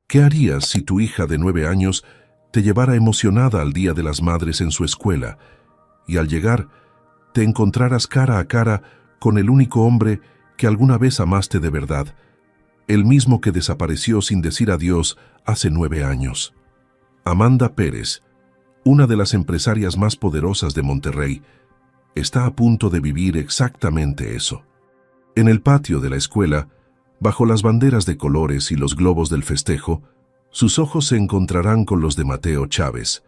¿Qué harías si tu hija de 9 años te llevara emocionada al Día de las Madres en su escuela y al llegar te encontraras cara a cara con el único hombre que alguna vez amaste de verdad, el mismo que desapareció sin decir adiós hace 9 años? Amanda Pérez, una de las empresarias más poderosas de Monterrey, está a punto de vivir exactamente eso. En el patio de la escuela, bajo las banderas de colores y los globos del festejo, sus ojos se encontrarán con los de Mateo Chávez,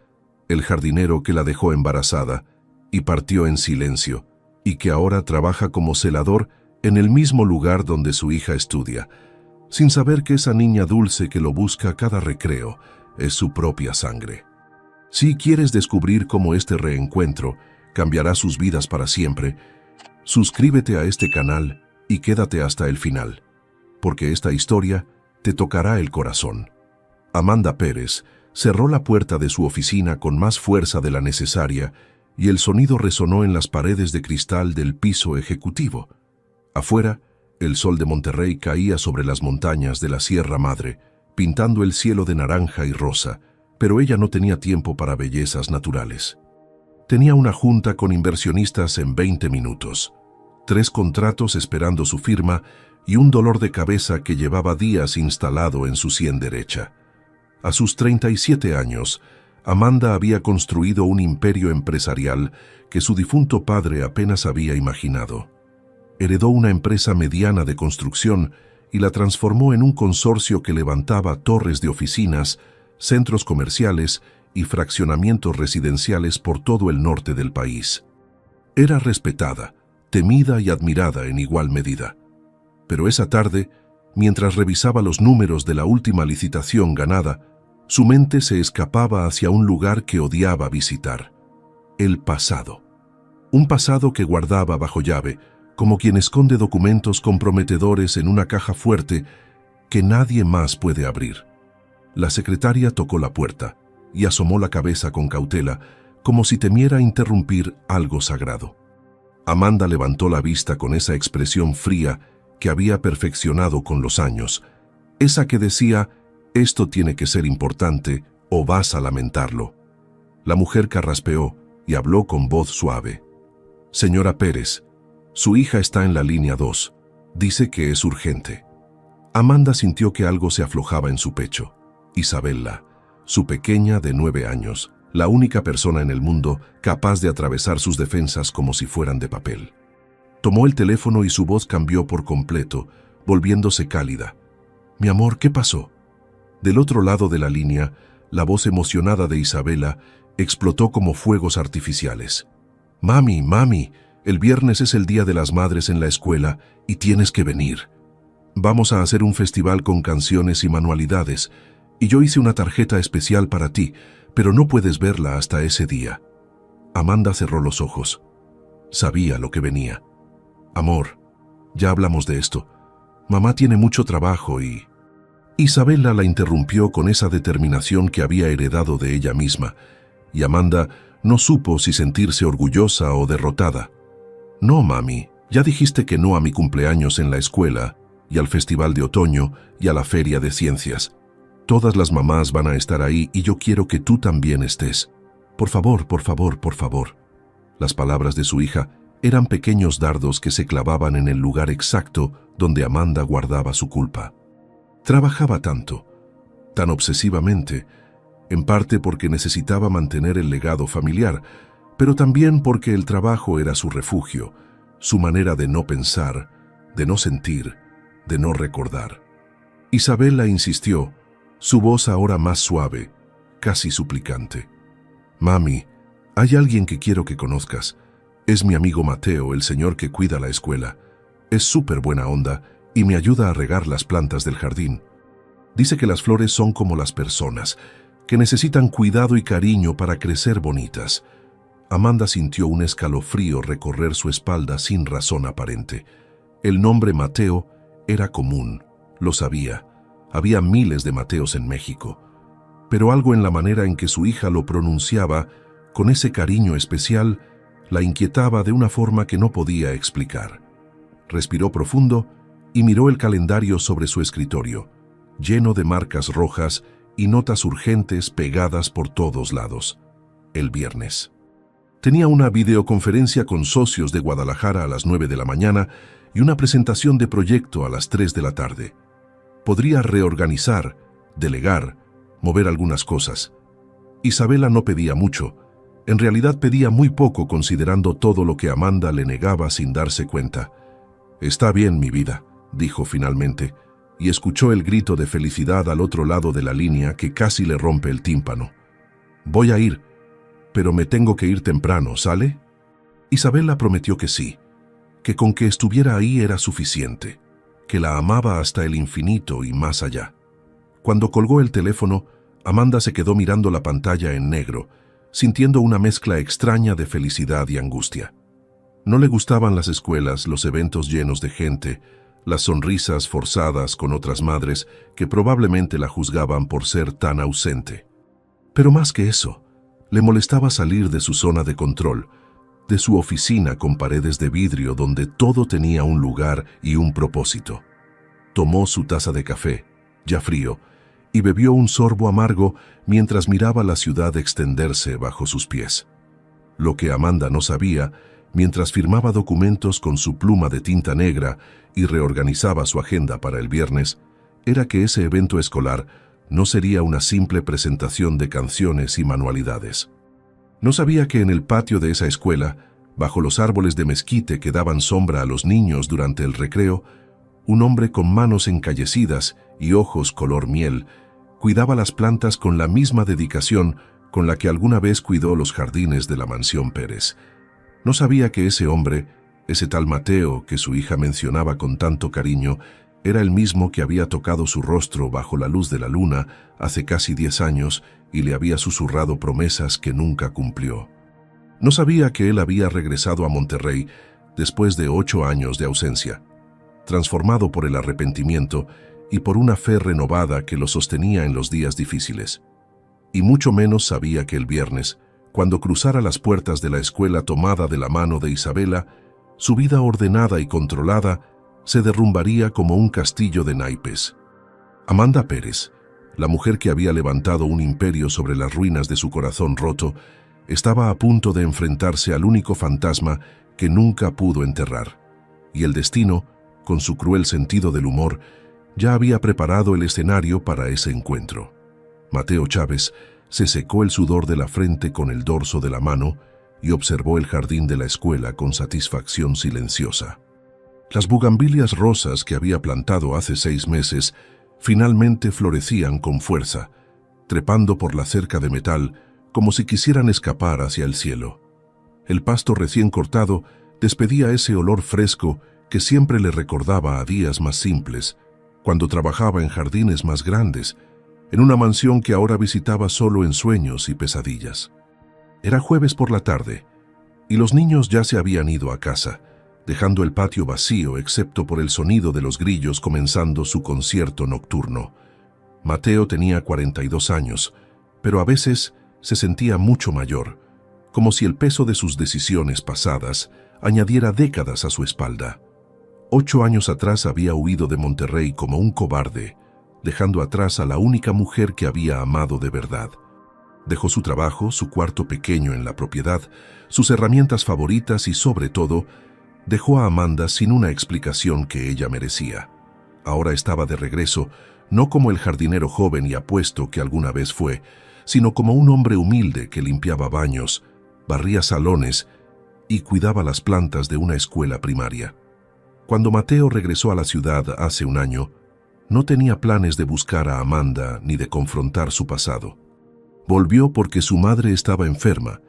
el jardinero que la dejó embarazada y partió en silencio, y que ahora trabaja como celador en el mismo lugar donde su hija estudia, sin saber que esa niña dulce que lo busca cada recreo es su propia sangre. Si quieres descubrir cómo este reencuentro cambiará sus vidas para siempre, suscríbete a este canal y quédate hasta el final, porque esta historia te tocará el corazón. Amanda Pérez cerró la puerta de su oficina con más fuerza de la necesaria y el sonido resonó en las paredes de cristal del piso ejecutivo. Afuera, el sol de Monterrey caía sobre las montañas de la Sierra Madre, pintando el cielo de naranja y rosa, pero ella no tenía tiempo para bellezas naturales. Tenía una junta con inversionistas en 20 minutos, 3 contratos esperando su firma y un dolor de cabeza que llevaba días instalado en su sien derecha. A sus 37 años, Amanda había construido un imperio empresarial que su difunto padre apenas había imaginado. Heredó una empresa mediana de construcción y la transformó en un consorcio que levantaba torres de oficinas, centros comerciales y fraccionamientos residenciales por todo el norte del país. Era respetada, temida y admirada en igual medida. Pero esa tarde, mientras revisaba los números de la última licitación ganada, su mente se escapaba hacia un lugar que odiaba visitar: el pasado. Un pasado que guardaba bajo llave, como quien esconde documentos comprometedores en una caja fuerte que nadie más puede abrir. La secretaria tocó la puerta y asomó la cabeza con cautela, como si temiera interrumpir algo sagrado. Amanda levantó la vista con esa expresión fría que había perfeccionado con los años, esa que decía: esto tiene que ser importante o vas a lamentarlo. La mujer carraspeó y habló con voz suave: Señora Pérez, su hija está en la línea 2. Dice que es urgente. Amanda sintió que algo se aflojaba en su pecho. Isabela, su pequeña de 9 años, la única persona en el mundo capaz de atravesar sus defensas como si fueran de papel. Tomó el teléfono y su voz cambió por completo, volviéndose cálida. Mi amor, ¿qué pasó? Del otro lado de la línea, la voz emocionada de Isabela explotó como fuegos artificiales. Mami, mami, el viernes es el Día de las Madres en la escuela y tienes que venir. Vamos a hacer un festival con canciones y manualidades, y yo hice una tarjeta especial para ti, pero no puedes verla hasta ese día. Amanda cerró los ojos. Sabía lo que venía. Amor, ya hablamos de esto. Mamá tiene mucho trabajo y... Isabela la interrumpió con esa determinación que había heredado de ella misma, y Amanda no supo si sentirse orgullosa o derrotada. No, mami, ya dijiste que no a mi cumpleaños en la escuela, y al festival de otoño, y a la feria de ciencias. Todas las mamás van a estar ahí y yo quiero que tú también estés. Por favor, por favor, por favor. Las palabras de su hija eran pequeños dardos que se clavaban en el lugar exacto donde Amanda guardaba su culpa. Trabajaba tanto, tan obsesivamente, en parte porque necesitaba mantener el legado familiar, pero también porque el trabajo era su refugio, su manera de no pensar, de no sentir, de no recordar. Isabela insistió, su voz ahora más suave, casi suplicante. Mami, hay alguien que quiero que conozcas. Es mi amigo Mateo, el señor que cuida la escuela. Es súper buena onda y me ayuda a regar las plantas del jardín. Dice que las flores son como las personas, que necesitan cuidado y cariño para crecer bonitas. Amanda sintió un escalofrío recorrer su espalda sin razón aparente. El nombre Mateo era común, lo sabía. Había miles de Mateos en México. Pero algo en la manera en que su hija lo pronunciaba, con ese cariño especial, la inquietaba de una forma que no podía explicar. Respiró profundo y miró el calendario sobre su escritorio. lleno de marcas rojas y notas urgentes pegadas por todos lados. El viernes. Tenía una videoconferencia con socios de Guadalajara a las 9 de la mañana y una presentación de proyecto a las 3 de la tarde. Podría reorganizar, delegar, mover algunas cosas. Isabela no pedía mucho. En realidad pedía muy poco considerando todo lo que Amanda le negaba sin darse cuenta. «Está bien, mi vida», dijo finalmente, y escuchó el grito de felicidad al otro lado de la línea que casi le rompe el tímpano. «Voy a ir, pero me tengo que ir temprano, ¿sale?» Isabela prometió que sí, que con que estuviera ahí era suficiente, que la amaba hasta el infinito y más allá. Cuando colgó el teléfono, Amanda se quedó mirando la pantalla en negro, sintiendo una mezcla extraña de felicidad y angustia. No le gustaban las escuelas, los eventos llenos de gente, las sonrisas forzadas con otras madres que probablemente la juzgaban por ser tan ausente. Pero más que eso, le molestaba salir de su zona de control, de su oficina con paredes de vidrio donde todo tenía un lugar y un propósito. Tomó su taza de café, ya frío, y bebió un sorbo amargo mientras miraba la ciudad extenderse bajo sus pies. Lo que Amanda no sabía, mientras firmaba documentos con su pluma de tinta negra y reorganizaba su agenda para el viernes, era que ese evento escolar no sería una simple presentación de canciones y manualidades. No sabía que en el patio de esa escuela, bajo los árboles de mezquite que daban sombra a los niños durante el recreo, un hombre con manos encallecidas y ojos color miel cuidaba las plantas con la misma dedicación con la que alguna vez cuidó los jardines de la mansión Pérez. No sabía que ese hombre, ese tal Mateo que su hija mencionaba con tanto cariño, era el mismo que había tocado su rostro bajo la luz de la luna hace casi 10 años y le había susurrado promesas que nunca cumplió. No sabía que él había regresado a Monterrey después de 8 años de ausencia, transformado por el arrepentimiento y por una fe renovada que lo sostenía en los días difíciles. Y mucho menos sabía que el viernes, cuando cruzara las puertas de la escuela tomada de la mano de Isabela, su vida ordenada y controlada se derrumbaría como un castillo de naipes. Amanda Pérez, la mujer que había levantado un imperio sobre las ruinas de su corazón roto, estaba a punto de enfrentarse al único fantasma que nunca pudo enterrar. Y el destino, con su cruel sentido del humor, ya había preparado el escenario para ese encuentro. Mateo Chávez se secó el sudor de la frente con el dorso de la mano y observó el jardín de la escuela con satisfacción silenciosa. Las bugambilias rosas que había plantado hace 6 meses finalmente florecían con fuerza, trepando por la cerca de metal como si quisieran escapar hacia el cielo. El pasto recién cortado despedía ese olor fresco que siempre le recordaba a días más simples, cuando trabajaba en jardines más grandes, en una mansión que ahora visitaba solo en sueños y pesadillas. Era jueves por la tarde, y los niños ya se habían ido a casa, dejando el patio vacío excepto por el sonido de los grillos comenzando su concierto nocturno. Mateo tenía 42 años, pero a veces se sentía mucho mayor, como si el peso de sus decisiones pasadas añadiera décadas a su espalda. 8 años atrás había huido de Monterrey como un cobarde, dejando atrás a la única mujer que había amado de verdad. Dejó su trabajo, su cuarto pequeño en la propiedad, sus herramientas favoritas y, sobre todo, dejó a Amanda sin una explicación que ella merecía. Ahora estaba de regreso, no como el jardinero joven y apuesto que alguna vez fue, sino como un hombre humilde que limpiaba baños, barría salones y cuidaba las plantas de una escuela primaria. Cuando Mateo regresó a la ciudad hace un año, no tenía planes de buscar a Amanda ni de confrontar su pasado. Volvió porque su madre estaba enferma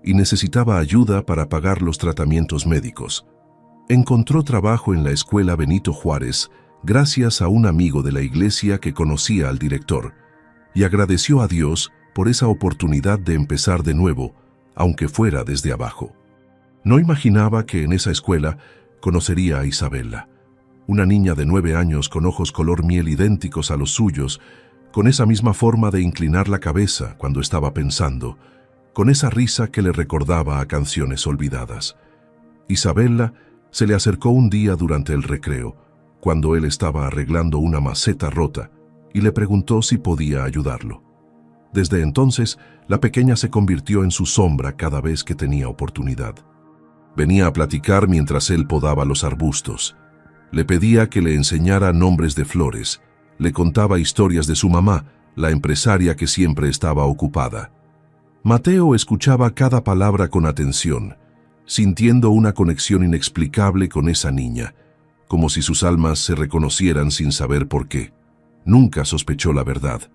y necesitaba ayuda para pagar los tratamientos médicos. Encontró trabajo en la escuela Benito Juárez gracias a un amigo de la iglesia que conocía al director y agradeció a Dios por esa oportunidad de empezar de nuevo, aunque fuera desde abajo. No imaginaba que en esa escuela conocería a Isabela, una niña de 9 años con ojos color miel idénticos a los suyos, con esa misma forma de inclinar la cabeza cuando estaba pensando, con esa risa que le recordaba a canciones olvidadas. Isabela se le acercó un día durante el recreo, cuando él estaba arreglando una maceta rota, y le preguntó si podía ayudarlo. Desde entonces, la pequeña se convirtió en su sombra cada vez que tenía oportunidad. Venía a platicar mientras él podaba los arbustos. Le pedía que le enseñara nombres de flores. Le contaba historias de su mamá, la empresaria que siempre estaba ocupada. Mateo escuchaba cada palabra con atención, sintiendo una conexión inexplicable con esa niña, como si sus almas se reconocieran sin saber por qué. Nunca sospechó la verdad.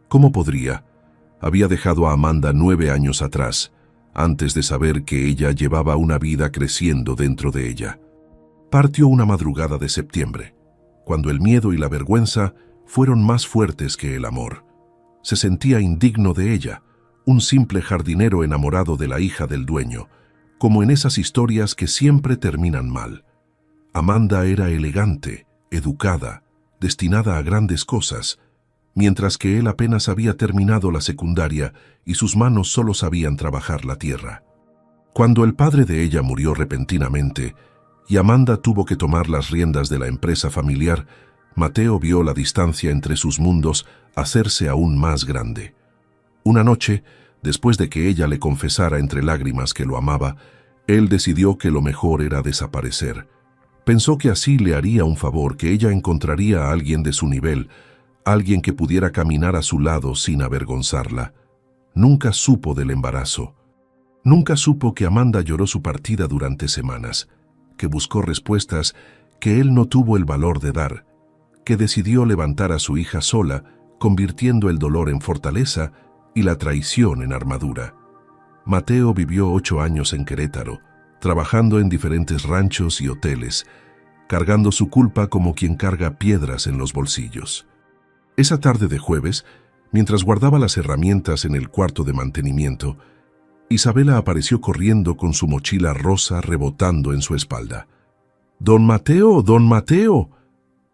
¿Cómo podría? Había dejado a Amanda 9 años atrás, antes de saber que ella llevaba una vida creciendo dentro de ella. Partió una madrugada de septiembre, cuando el miedo y la vergüenza fueron más fuertes que el amor. Se sentía indigno de ella, un simple jardinero enamorado de la hija del dueño, como en esas historias que siempre terminan mal. Amanda era elegante, educada, destinada a grandes cosas, mientras que él apenas había terminado la secundaria y sus manos solo sabían trabajar la tierra. Cuando el padre de ella murió repentinamente y Amanda tuvo que tomar las riendas de la empresa familiar, Mateo vio la distancia entre sus mundos hacerse aún más grande. Una noche, después de que ella le confesara entre lágrimas que lo amaba, él decidió que lo mejor era desaparecer. Pensó que así le haría un favor, que ella encontraría a alguien de su nivel, alguien que pudiera caminar a su lado sin avergonzarla. Nunca supo del embarazo. Nunca supo que Amanda lloró su partida durante semanas, que buscó respuestas que él no tuvo el valor de dar, que decidió levantar a su hija sola, convirtiendo el dolor en fortaleza y la traición en armadura. Mateo vivió 8 años en Querétaro, trabajando en diferentes ranchos y hoteles, cargando su culpa como quien carga piedras en los bolsillos. Esa tarde de jueves, mientras guardaba las herramientas en el cuarto de mantenimiento, Isabela apareció corriendo con su mochila rosa rebotando en su espalda. «¡Don Mateo! ¡Don Mateo!»,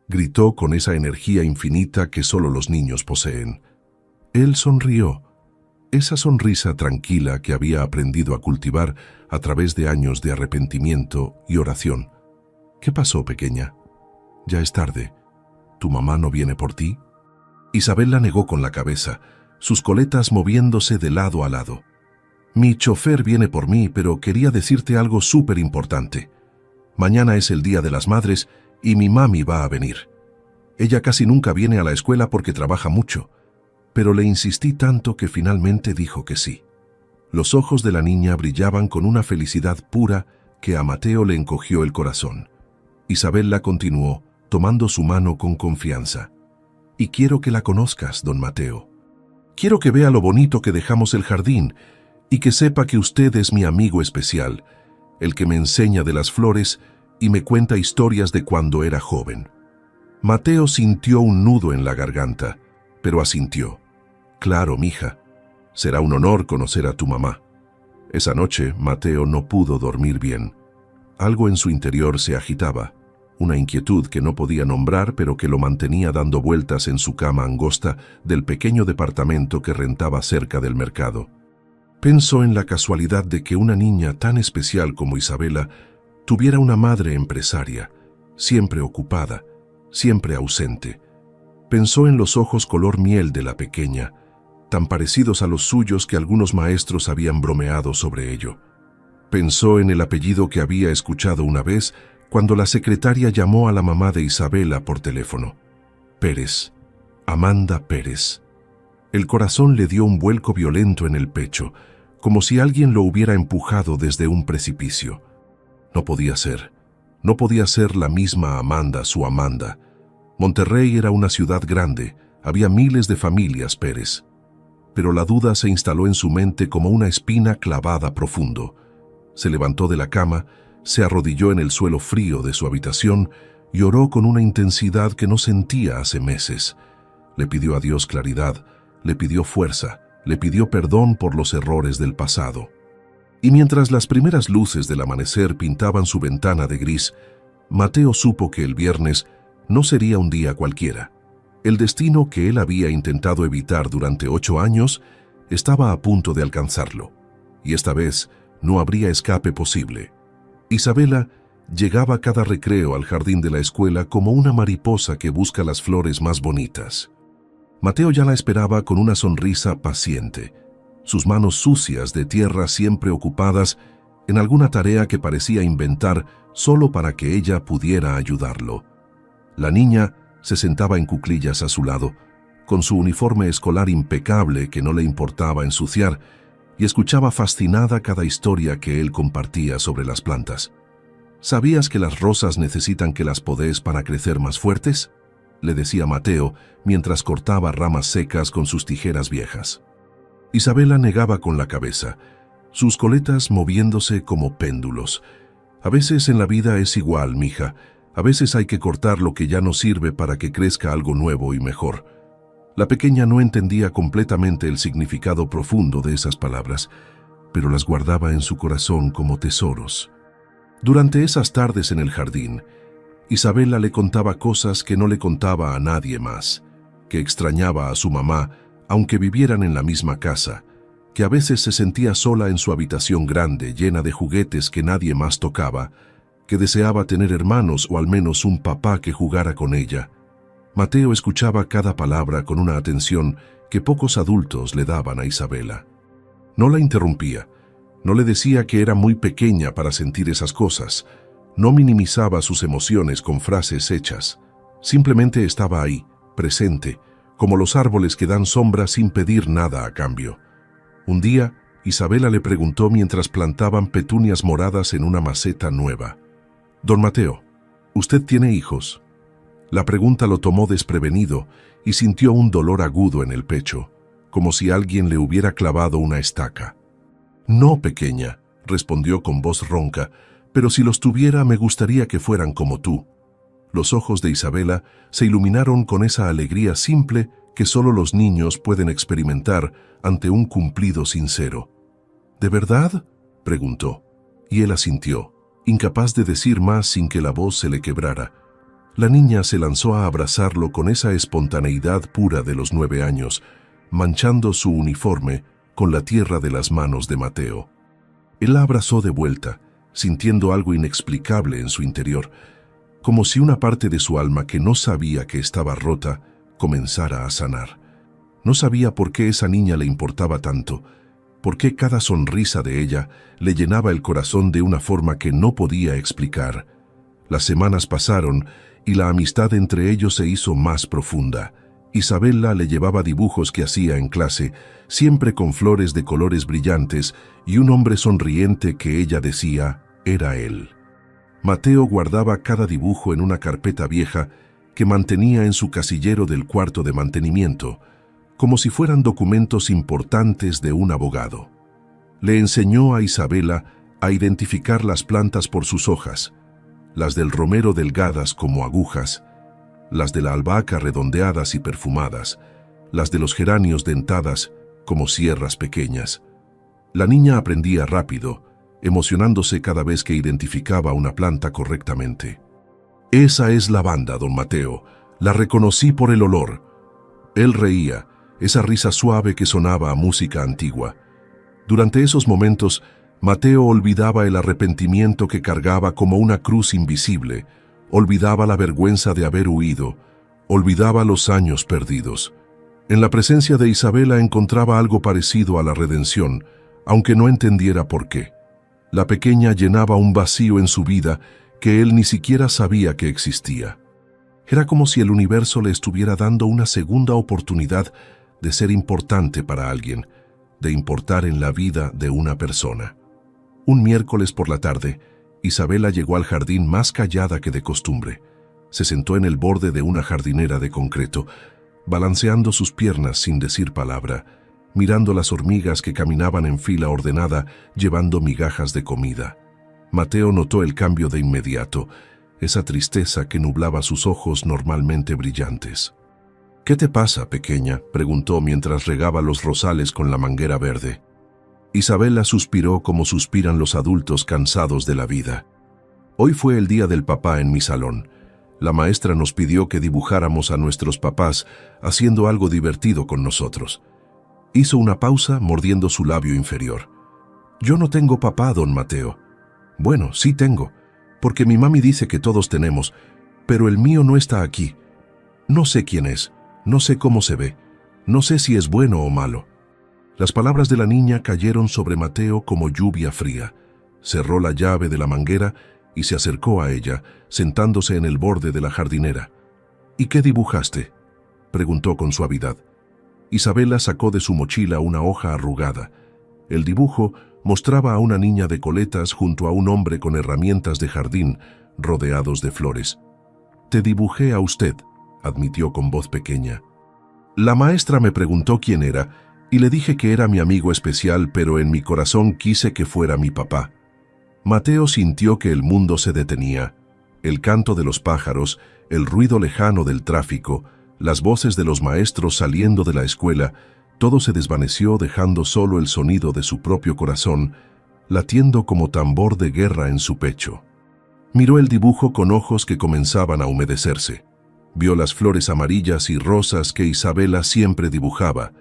gritó con esa energía infinita que solo los niños poseen. Él sonrió, esa sonrisa tranquila que había aprendido a cultivar a través de años de arrepentimiento y oración. «¿Qué pasó, pequeña? Ya es tarde. ¿Tu mamá no viene por ti?». Isabela negó con la cabeza, sus coletas moviéndose de lado a lado. «Mi chofer viene por mí, pero quería decirte algo súper importante. Mañana es el Día de las Madres y mi mami va a venir. Ella casi nunca viene a la escuela porque trabaja mucho, pero le insistí tanto que finalmente dijo que sí». Los ojos de la niña brillaban con una felicidad pura que a Mateo le encogió el corazón. Isabela continuó, tomando su mano con confianza. «Y quiero que la conozcas, don Mateo. Quiero que vea lo bonito que dejamos el jardín y que sepa que usted es mi amigo especial, el que me enseña de las flores y me cuenta historias de cuando era joven». Mateo sintió un nudo en la garganta, pero asintió. «Claro, mija. Será un honor conocer a tu mamá». Esa noche, Mateo no pudo dormir bien. Algo en su interior se agitaba, una inquietud que no podía nombrar, pero que lo mantenía dando vueltas en su cama angosta del pequeño departamento que rentaba cerca del mercado. Pensó en la casualidad de que una niña tan especial como Isabela tuviera una madre empresaria, siempre ocupada, siempre ausente. Pensó en los ojos color miel de la pequeña, tan parecidos a los suyos que algunos maestros habían bromeado sobre ello. Pensó en el apellido que había escuchado una vez cuando la secretaria llamó a la mamá de Isabela por teléfono. Pérez, Amanda Pérez. El corazón le dio un vuelco violento en el pecho, como si alguien lo hubiera empujado desde un precipicio. No podía ser la misma Amanda, su Amanda. Monterrey era una ciudad grande, había miles de familias Pérez. Pero la duda se instaló en su mente como una espina clavada profundo. Se levantó de la cama, se arrodilló en el suelo frío de su habitación y oró con una intensidad que no sentía hace meses. Le pidió a Dios claridad, le pidió fuerza, le pidió perdón por los errores del pasado. Y mientras las primeras luces del amanecer pintaban su ventana de gris, Mateo supo que el viernes no sería un día cualquiera. El destino que él había intentado evitar durante 8 años estaba a punto de alcanzarlo, y esta vez no habría escape posible. Isabela llegaba cada recreo al jardín de la escuela como una mariposa que busca las flores más bonitas. Mateo ya la esperaba con una sonrisa paciente, sus manos sucias de tierra siempre ocupadas en alguna tarea que parecía inventar solo para que ella pudiera ayudarlo. La niña se sentaba en cuclillas a su lado, con su uniforme escolar impecable que no le importaba ensuciar, y escuchaba fascinada cada historia que él compartía sobre las plantas. ¿Sabías que las rosas necesitan que las podes para crecer más fuertes?, le decía Mateo mientras cortaba ramas secas con sus tijeras viejas. Isabela negaba con la cabeza, sus coletas moviéndose como péndulos. A veces en la vida es igual, mija. A veces hay que cortar lo que ya no sirve para que crezca algo nuevo y mejor. La pequeña no entendía completamente el significado profundo de esas palabras, pero las guardaba en su corazón como tesoros. Durante esas tardes en el jardín, Isabela le contaba cosas que no le contaba a nadie más, que extrañaba a su mamá, aunque vivieran en la misma casa, que a veces se sentía sola en su habitación grande, llena de juguetes que nadie más tocaba, que deseaba tener hermanos o al menos un papá que jugara con ella. Mateo escuchaba cada palabra con una atención que pocos adultos le daban a Isabela. No la interrumpía, no le decía que era muy pequeña para sentir esas cosas, no minimizaba sus emociones con frases hechas. Simplemente estaba ahí, presente, como los árboles que dan sombra sin pedir nada a cambio. Un día, Isabela le preguntó mientras plantaban petunias moradas en una maceta nueva: «Don Mateo, ¿usted tiene hijos?». La pregunta lo tomó desprevenido y sintió un dolor agudo en el pecho, como si alguien le hubiera clavado una estaca. «No, pequeña», respondió con voz ronca, «pero si los tuviera me gustaría que fueran como tú». Los ojos de Isabela se iluminaron con esa alegría simple que solo los niños pueden experimentar ante un cumplido sincero. «¿De verdad?», preguntó, y él asintió, incapaz de decir más sin que la voz se le quebrara. La niña se lanzó a abrazarlo con esa espontaneidad pura de los 9 años, manchando su uniforme con la tierra de las manos de Mateo. Él la abrazó de vuelta, sintiendo algo inexplicable en su interior, como si una parte de su alma que no sabía que estaba rota comenzara a sanar. No sabía por qué esa niña le importaba tanto, por qué cada sonrisa de ella le llenaba el corazón de una forma que no podía explicar. Las semanas pasaron y la amistad entre ellos se hizo más profunda. Isabela le llevaba dibujos que hacía en clase, siempre con flores de colores brillantes y un hombre sonriente que ella decía era él. Mateo guardaba cada dibujo en una carpeta vieja que mantenía en su casillero del cuarto de mantenimiento, como si fueran documentos importantes de un abogado. Le enseñó a Isabela a identificar las plantas por sus hojas, las del romero delgadas como agujas, las de la albahaca redondeadas y perfumadas, las de los geranios dentadas como sierras pequeñas. La niña aprendía rápido, emocionándose cada vez que identificaba una planta correctamente. «Esa es lavanda, don Mateo. La reconocí por el olor». Él reía, esa risa suave que sonaba a música antigua. Durante esos momentos, Mateo olvidaba el arrepentimiento que cargaba como una cruz invisible, olvidaba la vergüenza de haber huido, olvidaba los años perdidos. En la presencia de Isabela encontraba algo parecido a la redención, aunque no entendiera por qué. La pequeña llenaba un vacío en su vida que él ni siquiera sabía que existía. Era como si el universo le estuviera dando una segunda oportunidad de ser importante para alguien, de importar en la vida de una persona. Un miércoles por la tarde, Isabela llegó al jardín más callada que de costumbre. Se sentó en el borde de una jardinera de concreto, balanceando sus piernas sin decir palabra, mirando las hormigas que caminaban en fila ordenada llevando migajas de comida. Mateo notó el cambio de inmediato, esa tristeza que nublaba sus ojos normalmente brillantes. «¿Qué te pasa, pequeña?», preguntó mientras regaba los rosales con la manguera verde. Isabela suspiró como suspiran los adultos cansados de la vida. «Hoy fue el día del papá en mi salón. La maestra nos pidió que dibujáramos a nuestros papás haciendo algo divertido con nosotros». Hizo una pausa mordiendo su labio inferior. «Yo no tengo papá, don Mateo». «Bueno, sí tengo, porque mi mami dice que todos tenemos, pero el mío no está aquí. No sé quién es, no sé cómo se ve, No sé si es bueno o malo. Las palabras de la niña cayeron sobre Mateo como lluvia fría. Cerró la llave de la manguera y se acercó a ella, sentándose en el borde de la jardinera. «¿Y qué dibujaste?», preguntó con suavidad. Isabela sacó de su mochila una hoja arrugada. El dibujo mostraba a una niña de coletas junto a un hombre con herramientas de jardín, rodeados de flores. «Te dibujé a usted», admitió con voz pequeña. «La maestra me preguntó quién era y le dije que era mi amigo especial, pero en mi corazón quise que fuera mi papá». Mateo sintió que el mundo se detenía. El canto de los pájaros, el ruido lejano del tráfico, las voces de los maestros saliendo de la escuela, todo se desvaneció dejando solo el sonido de su propio corazón, latiendo como tambor de guerra en su pecho. Miró el dibujo con ojos que comenzaban a humedecerse. Vio las flores amarillas y rosas que Isabela siempre dibujaba.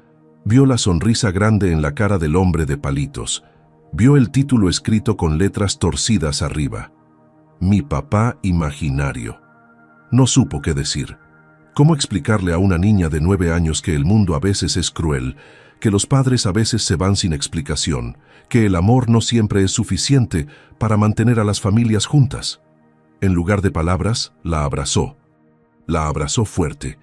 Vio la sonrisa grande en la cara del hombre de palitos. Vio el título escrito con letras torcidas arriba. «Mi papá imaginario». No supo qué decir. ¿Cómo explicarle a una niña de 9 años que el mundo a veces es cruel, que los padres a veces se van sin explicación, que el amor no siempre es suficiente para mantener a las familias juntas? En lugar de palabras, la abrazó. La abrazó fuerte,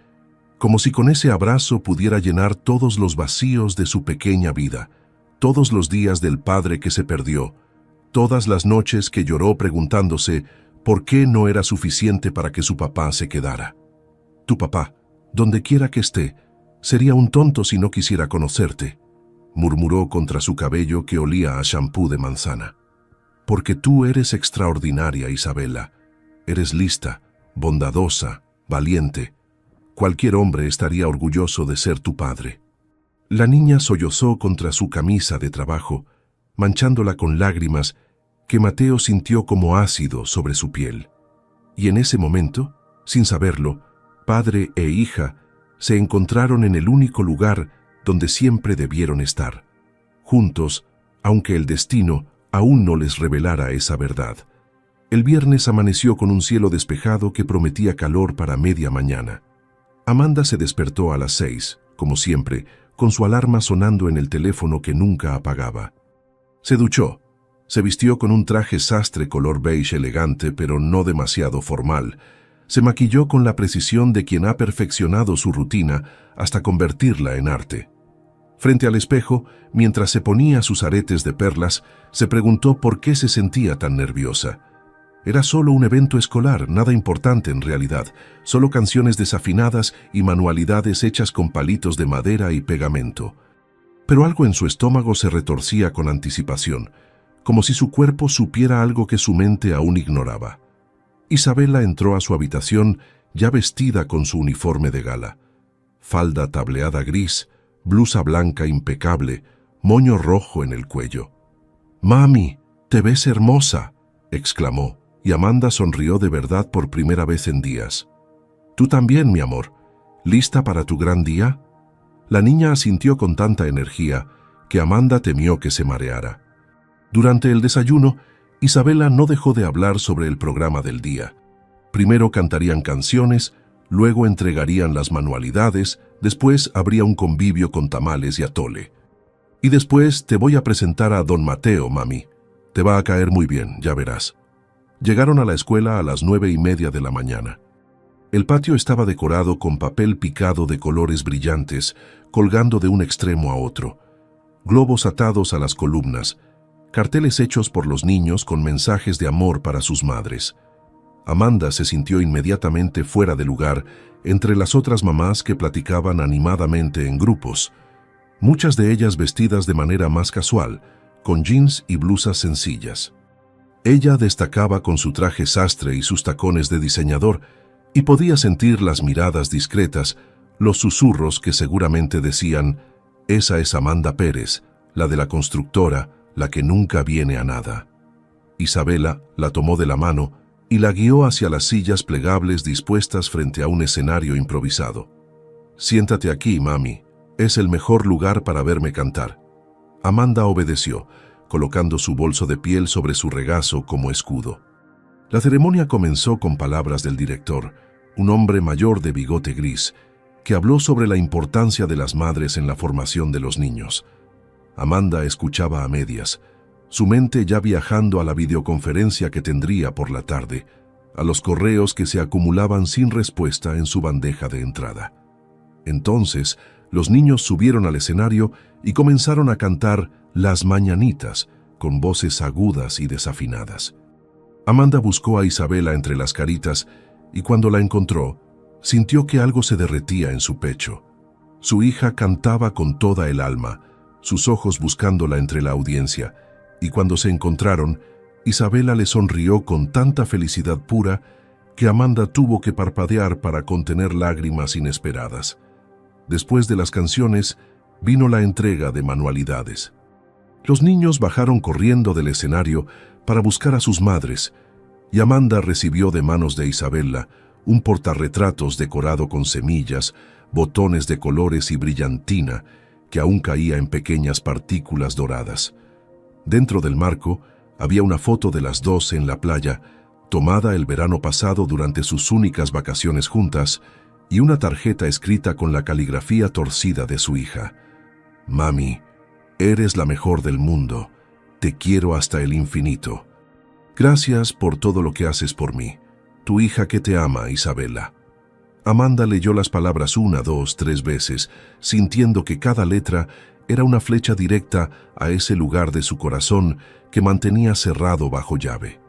como si con ese abrazo pudiera llenar todos los vacíos de su pequeña vida, todos los días del padre que se perdió, todas las noches que lloró preguntándose por qué no era suficiente para que su papá se quedara. «Tu papá, donde quiera que esté, sería un tonto si no quisiera conocerte», murmuró contra su cabello que olía a shampoo de manzana. «Porque tú eres extraordinaria, Isabela. Eres lista, bondadosa, valiente. Cualquier hombre estaría orgulloso de ser tu padre». La niña sollozó contra su camisa de trabajo, manchándola con lágrimas que Mateo sintió como ácido sobre su piel. Y en ese momento, sin saberlo, padre e hija se encontraron en el único lugar donde siempre debieron estar, juntos, aunque el destino aún no les revelara esa verdad. El viernes amaneció con un cielo despejado que prometía calor para media mañana. Amanda se despertó a las 6, como siempre, con su alarma sonando en el teléfono que nunca apagaba. Se duchó, se vistió con un traje sastre color beige elegante pero no demasiado formal, se maquilló con la precisión de quien ha perfeccionado su rutina hasta convertirla en arte. Frente al espejo, mientras se ponía sus aretes de perlas, se preguntó por qué se sentía tan nerviosa. Era solo un evento escolar, nada importante en realidad, solo canciones desafinadas y manualidades hechas con palitos de madera y pegamento. Pero algo en su estómago se retorcía con anticipación, como si su cuerpo supiera algo que su mente aún ignoraba. Isabela entró a su habitación ya vestida con su uniforme de gala. Falda tableada gris, blusa blanca impecable, moño rojo en el cuello. «Mami, te ves hermosa», exclamó, y Amanda sonrió de verdad por primera vez en días. «Tú también, mi amor. ¿Lista para tu gran día?». La niña asintió con tanta energía que Amanda temió que se mareara. Durante el desayuno, Isabela no dejó de hablar sobre el programa del día. Primero cantarían canciones, luego entregarían las manualidades, después habría un convivio con tamales y atole. «Y después te voy a presentar a don Mateo, mami. Te va a caer muy bien, ya verás». Llegaron a la escuela a las 9:30 de la mañana. El patio estaba decorado con papel picado de colores brillantes, colgando de un extremo a otro. Globos atados a las columnas, carteles hechos por los niños con mensajes de amor para sus madres. Amanda se sintió inmediatamente fuera de lugar entre las otras mamás que platicaban animadamente en grupos, muchas de ellas vestidas de manera más casual, con jeans y blusas sencillas. Ella destacaba con su traje sastre y sus tacones de diseñador, y podía sentir las miradas discretas, los susurros que seguramente decían: «Esa es Amanda Pérez, la de la constructora, la que nunca viene a nada». Isabela la tomó de la mano y la guió hacia las sillas plegables dispuestas frente a un escenario improvisado. «Siéntate aquí, mami. Es el mejor lugar para verme cantar». Amanda obedeció, colocando su bolso de piel sobre su regazo como escudo. La ceremonia comenzó con palabras del director, un hombre mayor de bigote gris, que habló sobre la importancia de las madres en la formación de los niños. Amanda escuchaba a medias, su mente ya viajando a la videoconferencia que tendría por la tarde, a los correos que se acumulaban sin respuesta en su bandeja de entrada. Entonces, los niños subieron al escenario y comenzaron a cantar Las Mañanitas, con voces agudas y desafinadas. Amanda buscó a Isabela entre las caritas y cuando la encontró, sintió que algo se derretía en su pecho. Su hija cantaba con toda el alma, sus ojos buscándola entre la audiencia, y cuando se encontraron, Isabela le sonrió con tanta felicidad pura que Amanda tuvo que parpadear para contener lágrimas inesperadas. Después de las canciones, vino la entrega de manualidades. Los niños bajaron corriendo del escenario para buscar a sus madres, y Amanda recibió de manos de Isabela un portarretratos decorado con semillas, botones de colores y brillantina que aún caía en pequeñas partículas doradas. Dentro del marco había una foto de las dos en la playa, tomada el verano pasado durante sus únicas vacaciones juntas, y una tarjeta escrita con la caligrafía torcida de su hija. «Mami, eres la mejor del mundo. Te quiero hasta el infinito. Gracias por todo lo que haces por mí. Tu hija que te ama, Isabela». Amanda leyó las palabras 1, 2, 3 veces, sintiendo que cada letra era una flecha directa a ese lugar de su corazón que mantenía cerrado bajo llave.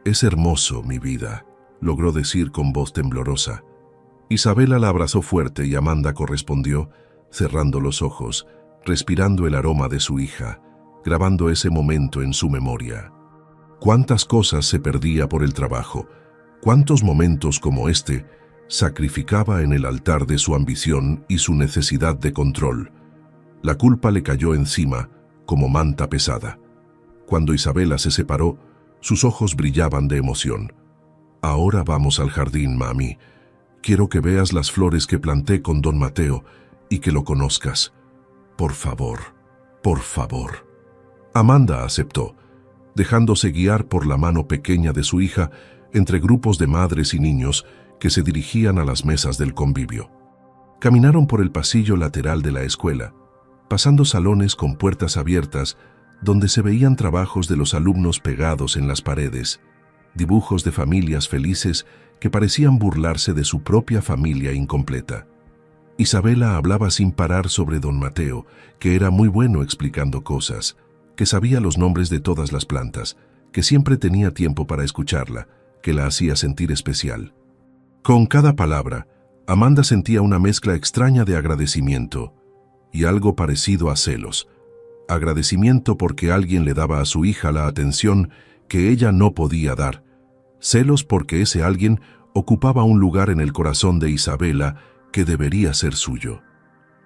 «Es hermoso, mi vida», logró decir con voz temblorosa. Isabela la abrazó fuerte y Amanda correspondió, cerrando los ojos, respirando el aroma de su hija, grabando ese momento en su memoria. Cuántas cosas se perdía por el trabajo, cuántos momentos como este sacrificaba en el altar de su ambición y su necesidad de control. La culpa le cayó encima como manta pesada. Cuando Isabela se separó, sus ojos brillaban de emoción. «Ahora vamos al jardín, mami. Quiero que veas las flores que planté con don Mateo y que lo conozcas. Por favor, por favor». Amanda aceptó, dejándose guiar por la mano pequeña de su hija entre grupos de madres y niños que se dirigían a las mesas del convivio. Caminaron por el pasillo lateral de la escuela, pasando salones con puertas abiertas donde se veían trabajos de los alumnos pegados en las paredes, dibujos de familias felices que parecían burlarse de su propia familia incompleta. Isabela hablaba sin parar sobre don Mateo, que era muy bueno explicando cosas, que sabía los nombres de todas las plantas, que siempre tenía tiempo para escucharla, que la hacía sentir especial. Con cada palabra, Amanda sentía una mezcla extraña de agradecimiento y algo parecido a celos. Agradecimiento porque alguien le daba a su hija la atención que ella no podía dar. Celos porque ese alguien ocupaba un lugar en el corazón de Isabela que debería ser suyo.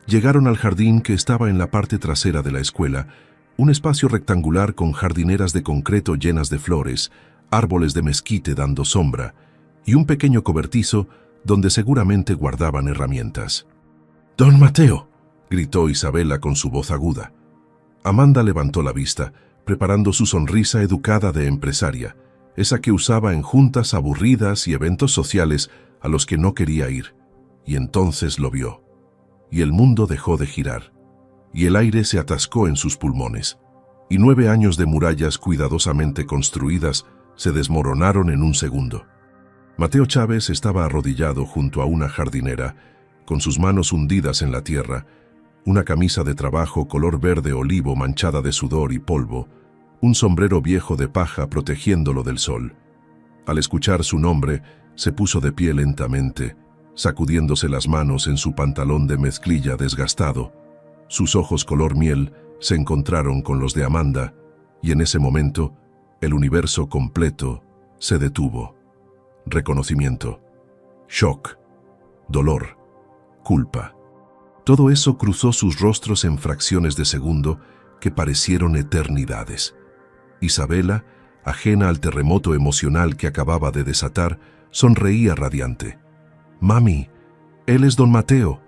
Llegaron al jardín que estaba en la parte trasera de la escuela, un espacio rectangular con jardineras de concreto llenas de flores, árboles de mezquite dando sombra, y un pequeño cobertizo donde seguramente guardaban herramientas. «¡Don Mateo!», gritó Isabela con su voz aguda. Amanda levantó la vista, preparando su sonrisa educada de empresaria, esa que usaba en juntas aburridas y eventos sociales a los que no quería ir. Y entonces lo vio. Y el mundo dejó de girar. Y el aire se atascó en sus pulmones. Y 9 años de murallas cuidadosamente construidas se desmoronaron en un segundo. Mateo Chávez estaba arrodillado junto a una jardinera, con sus manos hundidas en la tierra, una camisa de trabajo color verde olivo manchada de sudor y polvo, un sombrero viejo de paja protegiéndolo del sol. Al escuchar su nombre, se puso de pie lentamente, sacudiéndose las manos en su pantalón de mezclilla desgastado. Sus ojos color miel se encontraron con los de Amanda, y en ese momento, el universo completo se detuvo. Reconocimiento, shock, dolor, culpa. Todo eso cruzó sus rostros en fracciones de segundo que parecieron eternidades. Isabela, ajena al terremoto emocional que acababa de desatar, sonreía radiante. «Mami, él es don Mateo,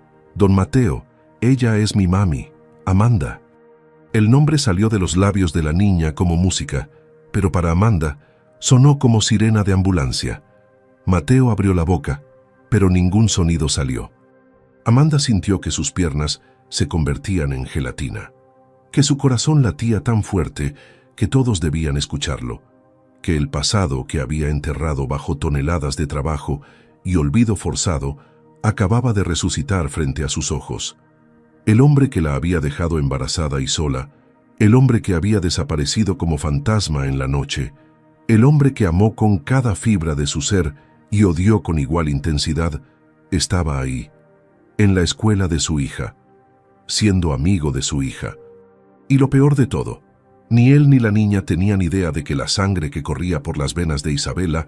ella es mi mami, Amanda». El nombre salió de los labios de la niña como música, pero para Amanda sonó como sirena de ambulancia. Mateo abrió la boca, pero ningún sonido salió. Amanda sintió que sus piernas se convertían en gelatina, que su corazón latía tan fuerte que todos debían escucharlo, que el pasado que había enterrado bajo toneladas de trabajo y olvido forzado acababa de resucitar frente a sus ojos. El hombre que la había dejado embarazada y sola, el hombre que había desaparecido como fantasma en la noche, el hombre que amó con cada fibra de su ser y odió con igual intensidad, estaba ahí, en la escuela de su hija, siendo amigo de su hija. Y lo peor de todo, ni él ni la niña tenían idea de que la sangre que corría por las venas de Isabela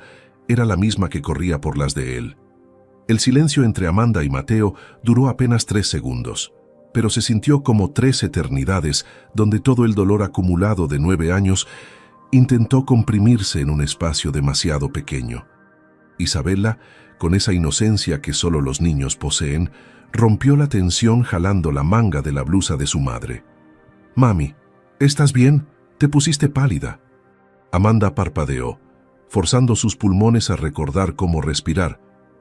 era la misma que corría por las de él. El silencio entre Amanda y Mateo duró apenas 3 segundos, pero se sintió como 3 eternidades donde todo el dolor acumulado de 9 años intentó comprimirse en un espacio demasiado pequeño. Isabela, con esa inocencia que solo los niños poseen, rompió la tensión jalando la manga de la blusa de su madre. «Mami, ¿estás bien? Te pusiste pálida». Amanda parpadeó, forzando sus pulmones a recordar cómo respirar,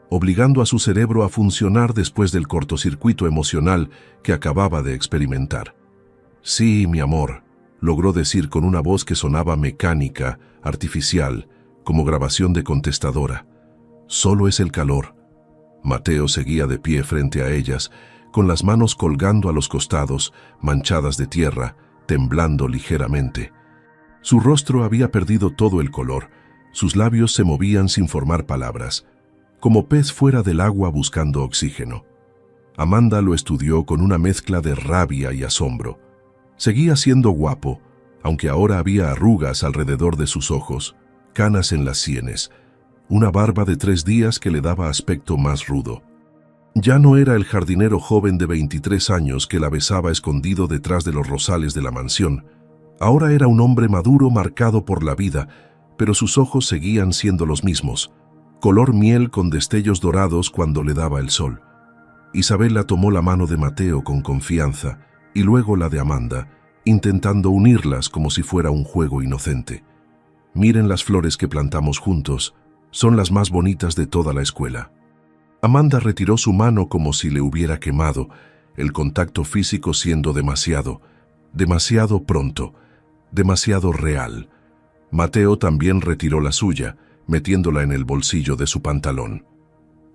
obligando a su cerebro a funcionar después del cortocircuito emocional que acababa de experimentar. «Sí, mi amor», logró decir con una voz que sonaba mecánica, artificial, como grabación de contestadora. «Solo es el calor». Mateo seguía de pie frente a ellas, con las manos colgando a los costados, manchadas de tierra, temblando ligeramente. Su rostro había perdido todo el color, sus labios se movían sin formar palabras, como pez fuera del agua buscando oxígeno. Amanda lo estudió con una mezcla de rabia y asombro. Seguía siendo guapo, aunque ahora había arrugas alrededor de sus ojos, canas en las sienes, una barba de 3 días que le daba aspecto más rudo. Ya no era el jardinero joven de 23 años que la besaba escondido detrás de los rosales de la mansión. Ahora era un hombre maduro marcado por la vida, pero sus ojos seguían siendo los mismos, color miel con destellos dorados cuando le daba el sol. Isabela tomó la mano de Mateo con confianza y luego la de Amanda, intentando unirlas como si fuera un juego inocente. «Miren las flores que plantamos juntos, son las más bonitas de toda la escuela». Amanda retiró su mano como si le hubiera quemado, el contacto físico siendo demasiado pronto, demasiado real. Mateo también retiró la suya, metiéndola en el bolsillo de su pantalón.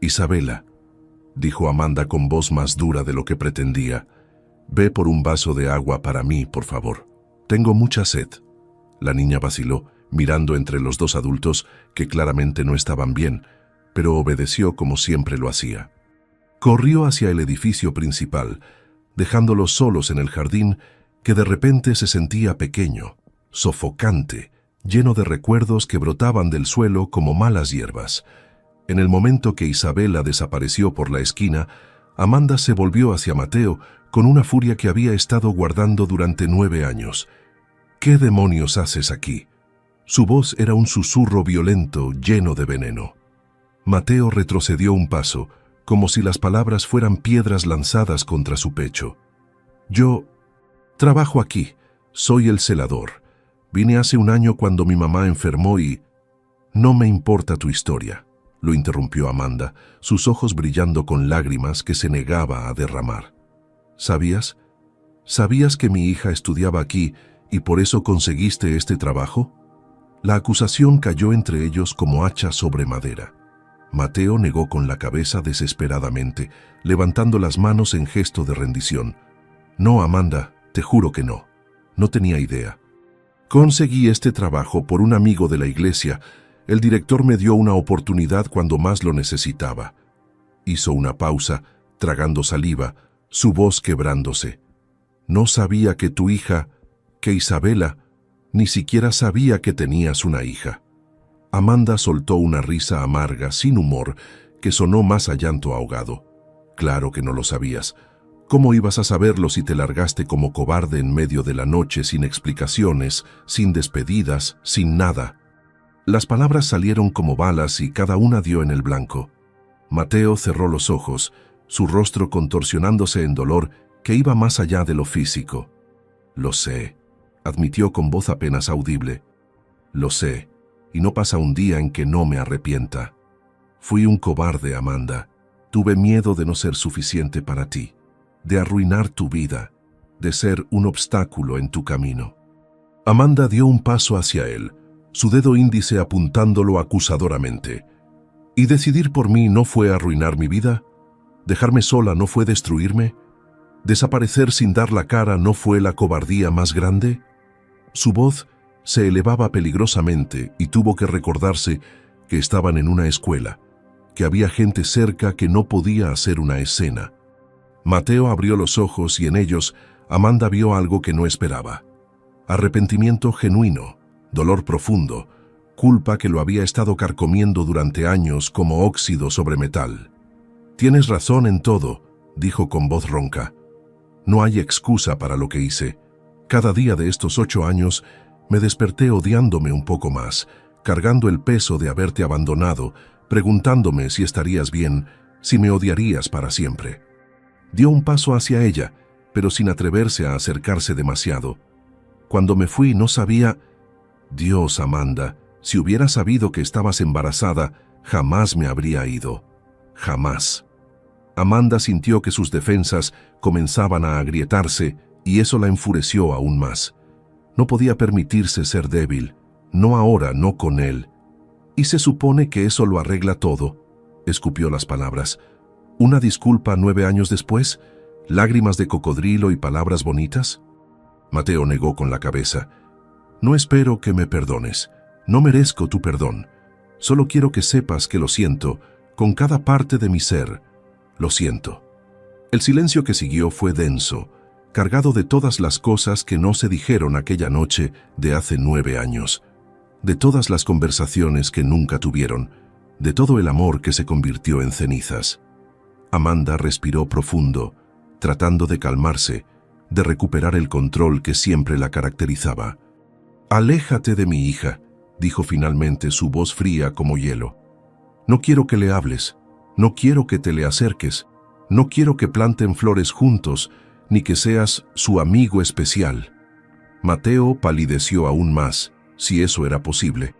«Isabela», dijo Amanda con voz más dura de lo que pretendía, «ve por un vaso de agua para mí, por favor. Tengo mucha sed». La niña vaciló, mirando entre los 2 adultos que claramente no estaban bien, pero obedeció como siempre lo hacía. Corrió hacia el edificio principal, dejándolos solos en el jardín que de repente se sentía pequeño, sofocante, lleno de recuerdos que brotaban del suelo como malas hierbas. En el momento que Isabela desapareció por la esquina, Amanda se volvió hacia Mateo con una furia que había estado guardando durante 9 años. «¿Qué demonios haces aquí?». Su voz era un susurro violento, lleno de veneno. Mateo retrocedió un paso, como si las palabras fueran piedras lanzadas contra su pecho. «Yo trabajo aquí, soy el celador. Vine hace 1 año cuando mi mamá enfermó y...». «No me importa tu historia», lo interrumpió Amanda, sus ojos brillando con lágrimas que se negaba a derramar. «¿Sabías? ¿Sabías que mi hija estudiaba aquí y por eso conseguiste este trabajo?». La acusación cayó entre ellos como hacha sobre madera. Mateo negó con la cabeza desesperadamente, levantando las manos en gesto de rendición. «No, Amanda, te juro que no. No tenía idea. Conseguí este trabajo por un amigo de la iglesia. El director me dio una oportunidad cuando más lo necesitaba». Hizo una pausa, tragando saliva, su voz quebrándose. «No sabía que tu hija, que Isabela, ni siquiera sabía que tenías una hija». Amanda soltó una risa amarga, sin humor, que sonó más a llanto ahogado. «Claro que no lo sabías. ¿Cómo ibas a saberlo si te largaste como cobarde en medio de la noche sin explicaciones, sin despedidas, sin nada?» Las palabras salieron como balas y cada una dio en el blanco. Mateo cerró los ojos, su rostro contorsionándose en dolor que iba más allá de lo físico. «Lo sé», admitió con voz apenas audible. «Lo sé, y no pasa un día en que no me arrepienta. Fui un cobarde, Amanda. Tuve miedo de no ser suficiente para ti, de arruinar tu vida, de ser un obstáculo en tu camino. Amanda dio un paso hacia él, su dedo índice apuntándolo acusadoramente. ¿Y decidir por mí no fue arruinar mi vida? ¿Dejarme sola no fue destruirme? ¿Desaparecer sin dar la cara no fue la cobardía más grande? Su voz se elevaba peligrosamente y tuvo que recordarse que estaban en una escuela, que había gente cerca que no podía hacer una escena. Mateo abrió los ojos y en ellos Amanda vio algo que no esperaba. Arrepentimiento genuino, dolor profundo, culpa que lo había estado carcomiendo durante años como óxido sobre metal. «Tienes razón en todo», dijo con voz ronca. «No hay excusa para lo que hice. Cada día de estos 8 años me desperté odiándome un poco más, cargando el peso de haberte abandonado, preguntándome si estarías bien, si me odiarías para siempre». Dio un paso hacia ella, pero sin atreverse a acercarse demasiado. «Cuando me fui no sabía...» «Dios, Amanda, si hubiera sabido que estabas embarazada, jamás me habría ido. Jamás». Amanda sintió que sus defensas comenzaban a agrietarse y eso la enfureció aún más. No podía permitirse ser débil, no ahora, no con él. «¿Y se supone que eso lo arregla todo?», escupió las palabras. «¿Una disculpa 9 años después? ¿Lágrimas de cocodrilo y palabras bonitas?». Mateo negó con la cabeza. «No espero que me perdones. No merezco tu perdón. Solo quiero que sepas que lo siento, con cada parte de mi ser. Lo siento». El silencio que siguió fue denso, cargado de todas las cosas que no se dijeron aquella noche de hace 9 años, de todas las conversaciones que nunca tuvieron, de todo el amor que se convirtió en cenizas. Amanda respiró profundo, tratando de calmarse, de recuperar el control que siempre la caracterizaba. «Aléjate de mi hija», dijo finalmente, su voz fría como hielo. «No quiero que le hables, no quiero que te le acerques, no quiero que planten flores juntos, ni que seas su amigo especial». Mateo palideció aún más, si eso era posible.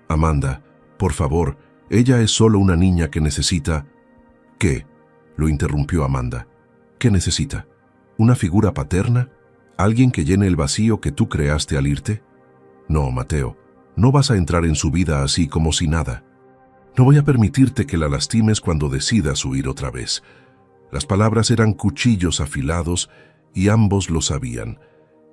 «Amanda, por favor, ella es solo una niña que necesita...». «¿Qué?», lo interrumpió Amanda. «¿Qué necesita? ¿Una figura paterna? ¿Alguien que llene el vacío que tú creaste al irte?». «No, Mateo, no vas a entrar en su vida así como si nada. No voy a permitirte que la lastimes cuando decidas huir otra vez». Las palabras eran cuchillos afilados y ambos lo sabían.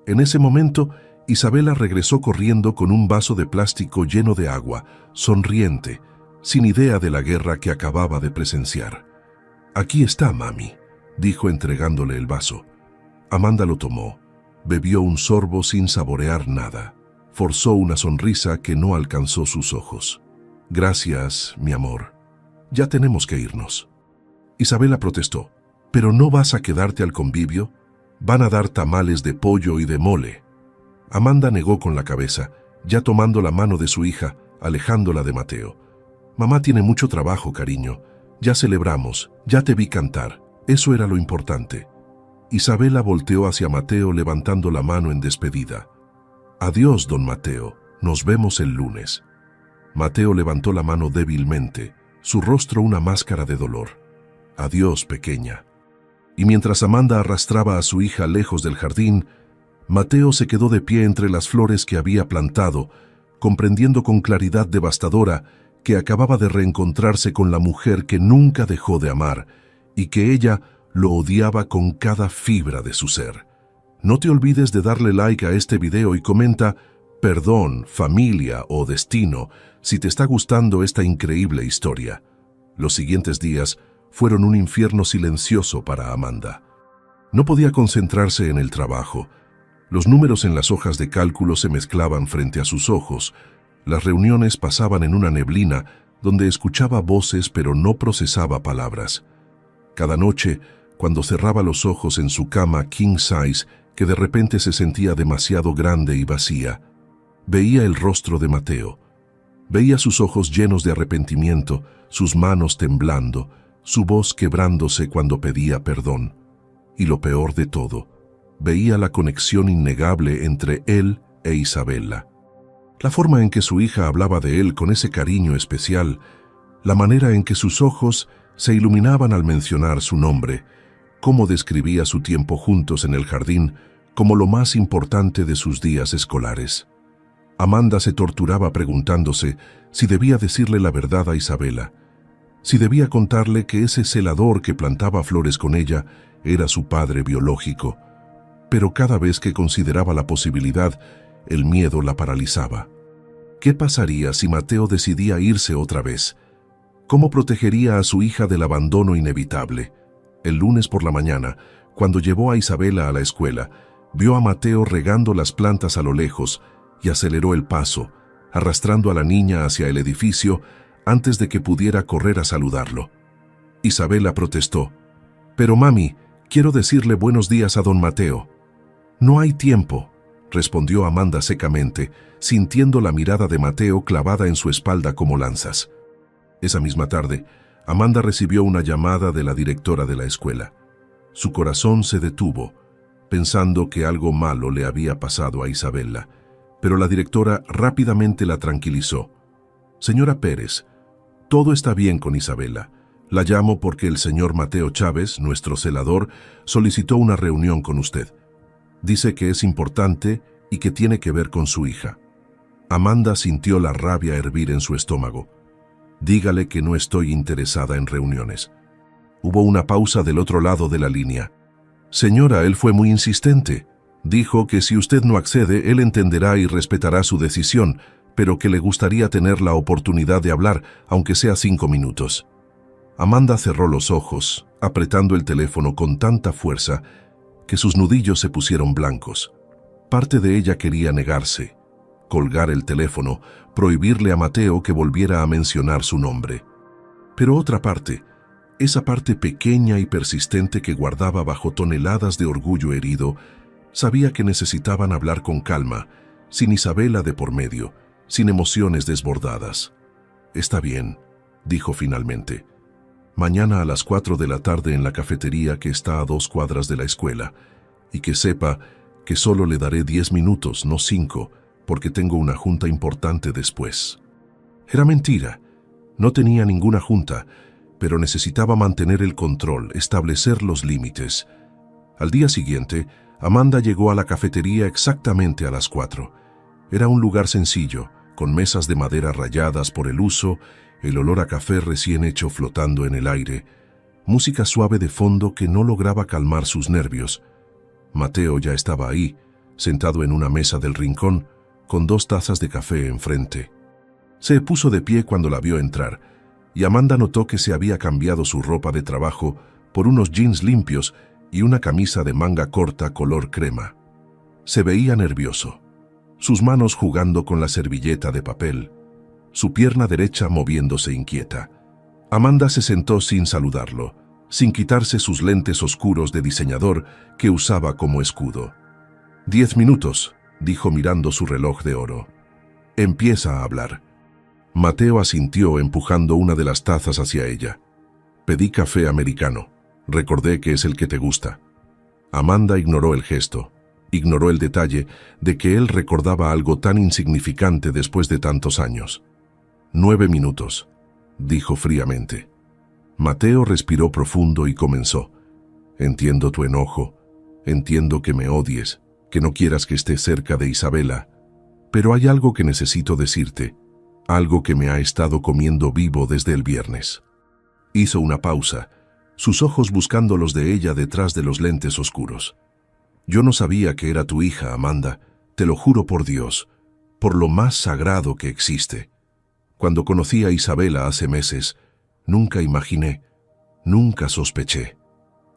En ese momento, Isabela regresó corriendo con un vaso de plástico lleno de agua, sonriente, sin idea de la guerra que acababa de presenciar. «Aquí está, mami», dijo entregándole el vaso. Amanda lo tomó, bebió un sorbo sin saborear nada. Forzó una sonrisa que no alcanzó sus ojos. «Gracias, mi amor. Ya tenemos que irnos». Isabela protestó. «¿Pero no vas a quedarte al convivio? Van a dar tamales de pollo y de mole». Amanda negó con la cabeza, ya tomando la mano de su hija, alejándola de Mateo. «Mamá tiene mucho trabajo, cariño. Ya celebramos, ya te vi cantar. Eso era lo importante». Isabela volteó hacia Mateo levantando la mano en despedida. «Adiós, don Mateo. Nos vemos el lunes». Mateo levantó la mano débilmente, su rostro una máscara de dolor. «Adiós, pequeña». Y mientras Amanda arrastraba a su hija lejos del jardín, Mateo se quedó de pie entre las flores que había plantado, comprendiendo con claridad devastadora que acababa de reencontrarse con la mujer que nunca dejó de amar y que ella lo odiaba con cada fibra de su ser. No te olvides de darle like a este video y comenta «Perdón, familia o destino» si te está gustando esta increíble historia. Los siguientes días fueron un infierno silencioso para Amanda. No podía concentrarse en el trabajo. Los números en las hojas de cálculo se mezclaban frente a sus ojos. Las reuniones pasaban en una neblina donde escuchaba voces pero no procesaba palabras. Cada noche, cuando cerraba los ojos en su cama king size, que de repente se sentía demasiado grande y vacía, veía el rostro de Mateo. Veía sus ojos llenos de arrepentimiento, sus manos temblando, su voz quebrándose cuando pedía perdón. Y lo peor de todo, veía la conexión innegable entre él e Isabela. La forma en que su hija hablaba de él con ese cariño especial, la manera en que sus ojos se iluminaban al mencionar su nombre, cómo describía su tiempo juntos en el jardín como lo más importante de sus días escolares. Amanda se torturaba preguntándose si debía decirle la verdad a Isabela, si debía contarle que ese celador que plantaba flores con ella era su padre biológico, pero cada vez que consideraba la posibilidad, el miedo la paralizaba. ¿Qué pasaría si Mateo decidía irse otra vez? ¿Cómo protegería a su hija del abandono inevitable? El lunes por la mañana, cuando llevó a Isabela a la escuela, vio a Mateo regando las plantas a lo lejos y aceleró el paso, arrastrando a la niña hacia el edificio antes de que pudiera correr a saludarlo. Isabela protestó. «Pero mami, quiero decirle buenos días a don Mateo». «No hay tiempo», respondió Amanda secamente, sintiendo la mirada de Mateo clavada en su espalda como lanzas. Esa misma tarde, Amanda recibió una llamada de la directora de la escuela. Su corazón se detuvo, pensando que algo malo le había pasado a Isabela, pero la directora rápidamente la tranquilizó. «Señora Pérez, todo está bien con Isabela. La llamo porque el señor Mateo Chávez, nuestro celador, solicitó una reunión con usted. Dice que es importante y que tiene que ver con su hija». Amanda sintió la rabia hervir en su estómago. «Dígale que no estoy interesada en reuniones». Hubo una pausa del otro lado de la línea. «Señora, él fue muy insistente. Dijo que si usted no accede, él entenderá y respetará su decisión, pero que le gustaría tener la oportunidad de hablar, aunque sea 5 minutos». Amanda cerró los ojos, apretando el teléfono con tanta fuerza que sus nudillos se pusieron blancos. Parte de ella quería negarse, colgar el teléfono, prohibirle a Mateo que volviera a mencionar su nombre. Pero otra parte, esa parte pequeña y persistente que guardaba bajo toneladas de orgullo herido, sabía que necesitaban hablar con calma, sin Isabela de por medio, sin emociones desbordadas. «Está bien», dijo finalmente. «Mañana a las 4 de la tarde en la cafetería que está a 2 cuadras de la escuela, y que sepa que solo le daré 10 minutos, no 5, porque tengo una junta importante después». Era mentira. No tenía ninguna junta, pero necesitaba mantener el control, establecer los límites. Al día siguiente, Amanda llegó a la cafetería exactamente a las 4. Era un lugar sencillo, con mesas de madera rayadas por el uso, el olor a café recién hecho flotando en el aire, música suave de fondo que no lograba calmar sus nervios. Mateo ya estaba ahí, sentado en una mesa del rincón, con 2 tazas de café enfrente. Se puso de pie cuando la vio entrar, y Amanda notó que se había cambiado su ropa de trabajo por unos jeans limpios y una camisa de manga corta color crema. Se veía nervioso, sus manos jugando con la servilleta de papel, su pierna derecha moviéndose inquieta. Amanda se sentó sin saludarlo, sin quitarse sus lentes oscuros de diseñador que usaba como escudo. 10 minutos, dijo mirando su reloj de oro. Empieza a hablar. Mateo asintió empujando una de las tazas hacia ella. Pedí café americano. Recordé que es el que te gusta. Amanda ignoró el gesto, ignoró el detalle de que él recordaba algo tan insignificante después de tantos años. 9 minutos, dijo fríamente. Mateo respiró profundo y comenzó. Entiendo tu enojo, entiendo que me odies, que no quieras que esté cerca de Isabela, pero hay algo que necesito decirte, algo que me ha estado comiendo vivo desde el viernes. Hizo una pausa, sus ojos buscando los de ella detrás de los lentes oscuros. Yo no sabía que era tu hija, Amanda, te lo juro por Dios, por lo más sagrado que existe. Cuando conocí a Isabela hace meses, nunca imaginé, nunca sospeché.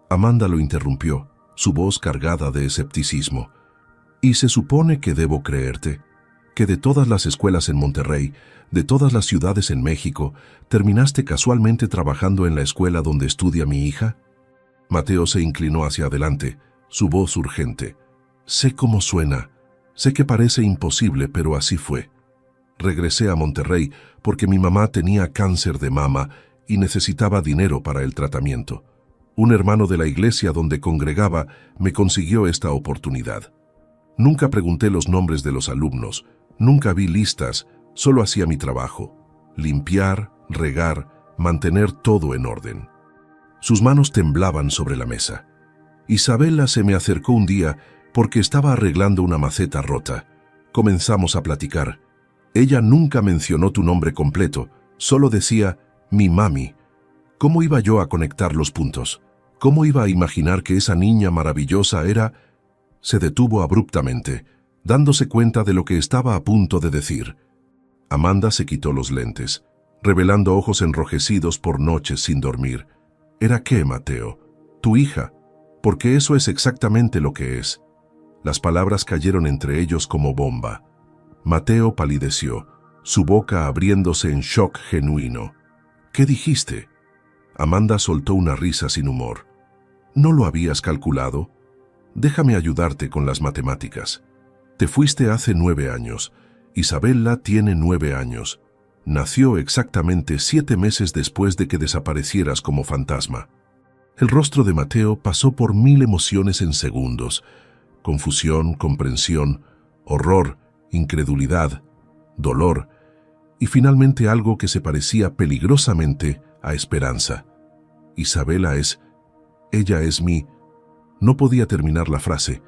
Amanda lo interrumpió, su voz cargada de escepticismo. ¿Y se supone que debo creerte? ¿Que de todas las escuelas en Monterrey, de todas las ciudades en México, terminaste casualmente trabajando en la escuela donde estudia mi hija? Mateo se inclinó hacia adelante, su voz urgente. Sé cómo suena, sé que parece imposible, pero así fue. Regresé a Monterrey porque mi mamá tenía cáncer de mama y necesitaba dinero para el tratamiento. Un hermano de la iglesia donde congregaba me consiguió esta oportunidad. Nunca pregunté los nombres de los alumnos, nunca vi listas, solo hacía mi trabajo. Limpiar, regar, mantener todo en orden. Sus manos temblaban sobre la mesa. Isabela se me acercó un día porque estaba arreglando una maceta rota. Comenzamos a platicar. Ella nunca mencionó tu nombre completo, solo decía, mi mami. ¿Cómo iba yo a conectar los puntos? ¿Cómo iba a imaginar que esa niña maravillosa era...? Se detuvo abruptamente, dándose cuenta de lo que estaba a punto de decir. Amanda se quitó los lentes, revelando ojos enrojecidos por noches sin dormir. ¿Era qué, Mateo? Tu hija, porque eso es exactamente lo que es. Las palabras cayeron entre ellos como bomba. Mateo palideció, su boca abriéndose en shock genuino. ¿Qué dijiste? Amanda soltó una risa sin humor. ¿No lo habías calculado? Déjame ayudarte con las matemáticas. Te fuiste hace 9 años. Isabela tiene 9 años. Nació exactamente 7 meses después de que desaparecieras como fantasma. El rostro de Mateo pasó por 1000 emociones en segundos. Confusión, comprensión, horror, incredulidad, dolor y finalmente algo que se parecía peligrosamente a esperanza. Isabela es... Ella es mi... No podía terminar la frase,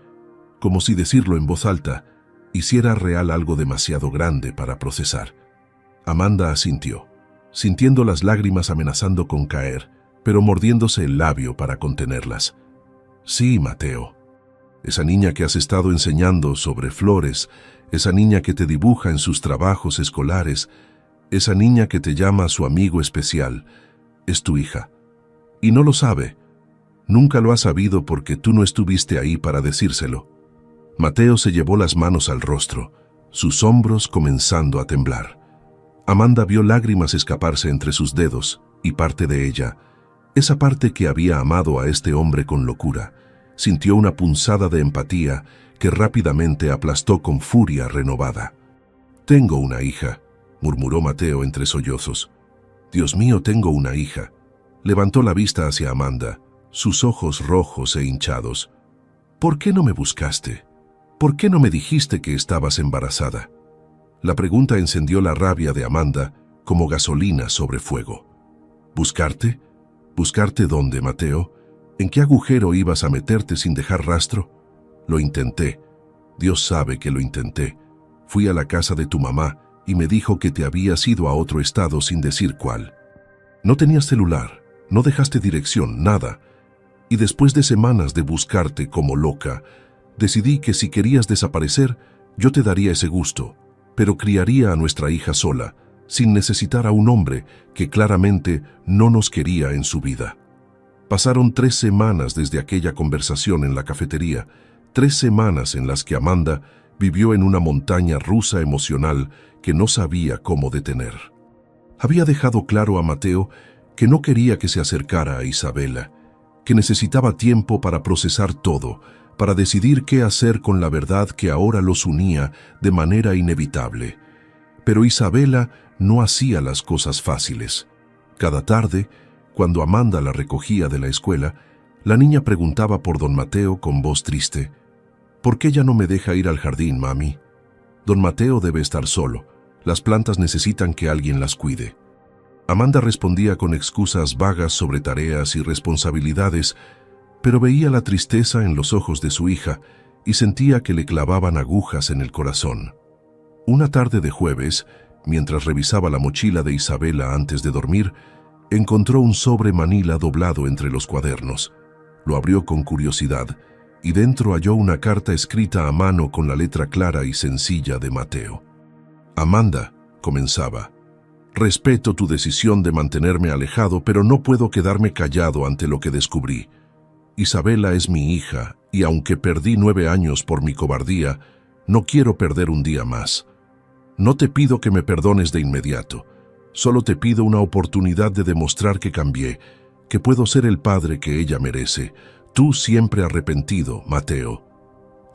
como si decirlo en voz alta hiciera real algo demasiado grande para procesar. Amanda asintió, sintiendo las lágrimas amenazando con caer, pero mordiéndose el labio para contenerlas. Sí, Mateo. Esa niña que has estado enseñando sobre flores, esa niña que te dibuja en sus trabajos escolares, esa niña que te llama su amigo especial, es tu hija. Y no lo sabe. Nunca lo ha sabido porque tú no estuviste ahí para decírselo. Mateo se llevó las manos al rostro, sus hombros comenzando a temblar. Amanda vio lágrimas escaparse entre sus dedos y parte de ella, esa parte que había amado a este hombre con locura, sintió una punzada de empatía que rápidamente aplastó con furia renovada. «Tengo una hija», murmuró Mateo entre sollozos. «Dios mío, tengo una hija». Levantó la vista hacia Amanda, sus ojos rojos e hinchados. «¿Por qué no me buscaste? ¿Por qué no me dijiste que estabas embarazada?». La pregunta encendió la rabia de Amanda como gasolina sobre fuego. «¿Buscarte? ¿Buscarte dónde, Mateo? ¿En qué agujero ibas a meterte sin dejar rastro?». «Lo intenté. Dios sabe que lo intenté. Fui a la casa de tu mamá y me dijo que te habías ido a otro estado sin decir cuál. No tenías celular, no dejaste dirección, nada. Y después de semanas de buscarte como loca, decidí que si querías desaparecer, yo te daría ese gusto, pero criaría a nuestra hija sola, sin necesitar a un hombre que claramente no nos quería en su vida». Pasaron 3 semanas desde aquella conversación en la cafetería, 3 semanas en las que Amanda vivió en una montaña rusa emocional que no sabía cómo detener. Había dejado claro a Mateo que no quería que se acercara a Isabela, que necesitaba tiempo para procesar todo, para decidir qué hacer con la verdad que ahora los unía de manera inevitable. Pero Isabela no hacía las cosas fáciles. Cada tarde, cuando Amanda la recogía de la escuela, la niña preguntaba por don Mateo con voz triste. «¿Por qué ya no me deja ir al jardín, mami? Don Mateo debe estar solo. Las plantas necesitan que alguien las cuide». Amanda respondía con excusas vagas sobre tareas y responsabilidades, pero veía la tristeza en los ojos de su hija y sentía que le clavaban agujas en el corazón. Una tarde de jueves, mientras revisaba la mochila de Isabela antes de dormir, encontró un sobre manila doblado entre los cuadernos. Lo abrió con curiosidad y dentro halló una carta escrita a mano con la letra clara y sencilla de Mateo. «Amanda», comenzaba, «respeto tu decisión de mantenerme alejado, pero no puedo quedarme callado ante lo que descubrí. Isabela es mi hija y aunque perdí 9 años por mi cobardía, no quiero perder un día más. No te pido que me perdones de inmediato. Solo te pido una oportunidad de demostrar que cambié, que puedo ser el padre que ella merece. Tú siempre arrepentido, Mateo».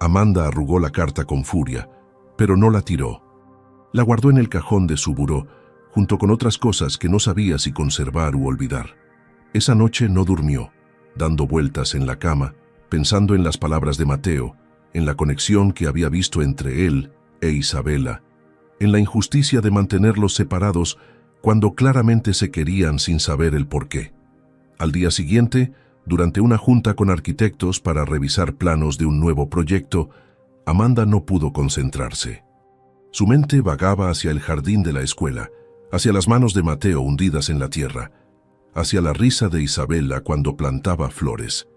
Amanda arrugó la carta con furia, pero no la tiró. La guardó en el cajón de su buró, junto con otras cosas que no sabía si conservar u olvidar. Esa noche no durmió, dando vueltas en la cama, pensando en las palabras de Mateo, en la conexión que había visto entre él e Isabela, en la injusticia de mantenerlos separados cuando claramente se querían sin saber el porqué. Al día siguiente, durante una junta con arquitectos para revisar planos de un nuevo proyecto, Amanda no pudo concentrarse. Su mente vagaba hacia el jardín de la escuela, hacia las manos de Mateo hundidas en la tierra, hacia la risa de Isabela cuando plantaba flores.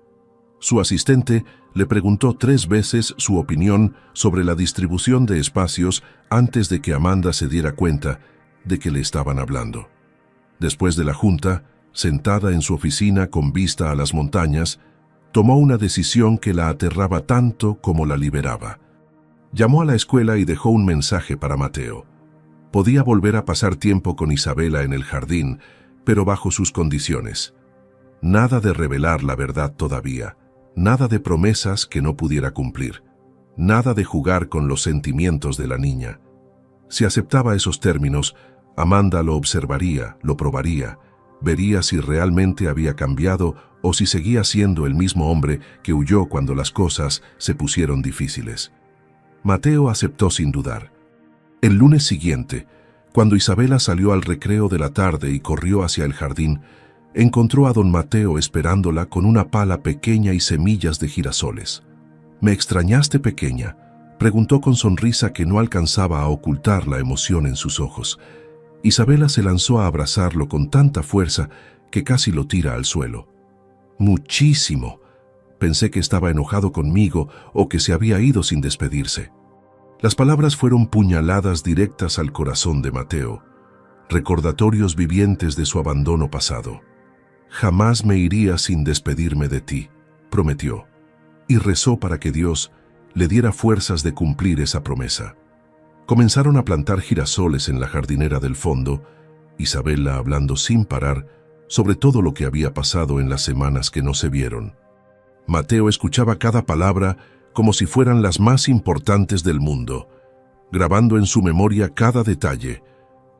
Su asistente le preguntó 3 veces su opinión sobre la distribución de espacios antes de que Amanda se diera cuenta de que le estaban hablando. Después de la junta, sentada en su oficina con vista a las montañas, tomó una decisión que la aterraba tanto como la liberaba. Llamó a la escuela y dejó un mensaje para Mateo. Podía volver a pasar tiempo con Isabela en el jardín, pero bajo sus condiciones. Nada de revelar la verdad todavía, nada de promesas que no pudiera cumplir, nada de jugar con los sentimientos de la niña. Si aceptaba esos términos, Amanda lo observaría, lo probaría, vería si realmente había cambiado o si seguía siendo el mismo hombre que huyó cuando las cosas se pusieron difíciles. Mateo aceptó sin dudar. El lunes siguiente, cuando Isabela salió al recreo de la tarde y corrió hacia el jardín, encontró a don Mateo esperándola con una pala pequeña y semillas de girasoles. «¿Me extrañaste, pequeña?», preguntó con sonrisa que no alcanzaba a ocultar la emoción en sus ojos. Isabela se lanzó a abrazarlo con tanta fuerza que casi lo tira al suelo. «Muchísimo. Pensé que estaba enojado conmigo o que se había ido sin despedirse». Las palabras fueron puñaladas directas al corazón de Mateo, recordatorios vivientes de su abandono pasado. «Jamás me iría sin despedirme de ti», prometió, y rezó para que Dios le diera fuerzas de cumplir esa promesa. Comenzaron a plantar girasoles en la jardinera del fondo, Isabela hablando sin parar sobre todo lo que había pasado en las semanas que no se vieron. Mateo escuchaba cada palabra como si fueran las más importantes del mundo, grabando en su memoria cada detalle,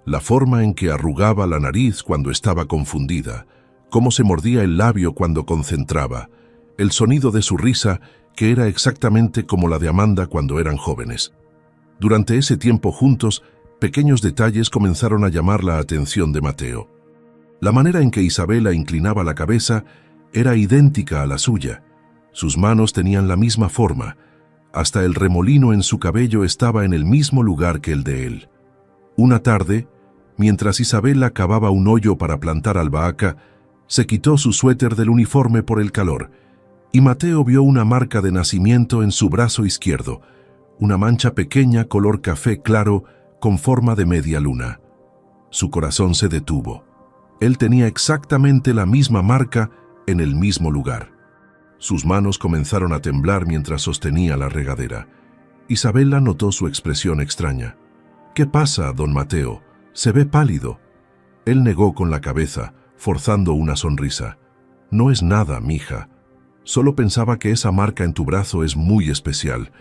la forma en que arrugaba la nariz cuando estaba confundida, cómo se mordía el labio cuando concentraba, el sonido de su risa que era exactamente como la de Amanda cuando eran jóvenes. Durante ese tiempo juntos, pequeños detalles comenzaron a llamar la atención de Mateo. La manera en que Isabela inclinaba la cabeza era idéntica a la suya. Sus manos tenían la misma forma, hasta el remolino en su cabello estaba en el mismo lugar que el de él. Una tarde, mientras Isabela cavaba un hoyo para plantar albahaca, se quitó su suéter del uniforme por el calor, y Mateo vio una marca de nacimiento en su brazo izquierdo, una mancha pequeña color café claro con forma de media luna. Su corazón se detuvo. Él tenía exactamente la misma marca en el mismo lugar. Sus manos comenzaron a temblar mientras sostenía la regadera. Isabela notó su expresión extraña. «¿Qué pasa, don Mateo? Se ve pálido». Él negó con la cabeza, forzando una sonrisa. «No es nada, mija. Solo pensaba que esa marca en tu brazo es muy especial.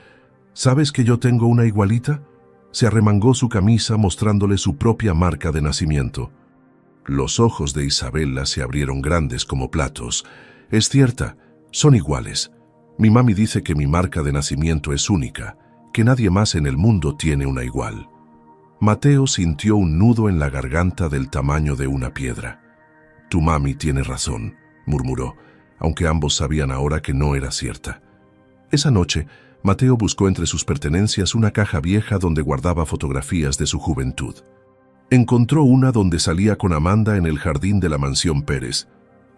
¿Sabes que yo tengo una igualita?». Se arremangó su camisa mostrándole su propia marca de nacimiento. Los ojos de Isabela se abrieron grandes como platos. «Es cierta. Son iguales. Mi mami dice que mi marca de nacimiento es única, que nadie más en el mundo tiene una igual». Mateo sintió un nudo en la garganta del tamaño de una piedra. «Tu mami tiene razón», murmuró, aunque ambos sabían ahora que no era cierta. Esa noche, Mateo buscó entre sus pertenencias una caja vieja donde guardaba fotografías de su juventud. Encontró una donde salía con Amanda en el jardín de la mansión Pérez,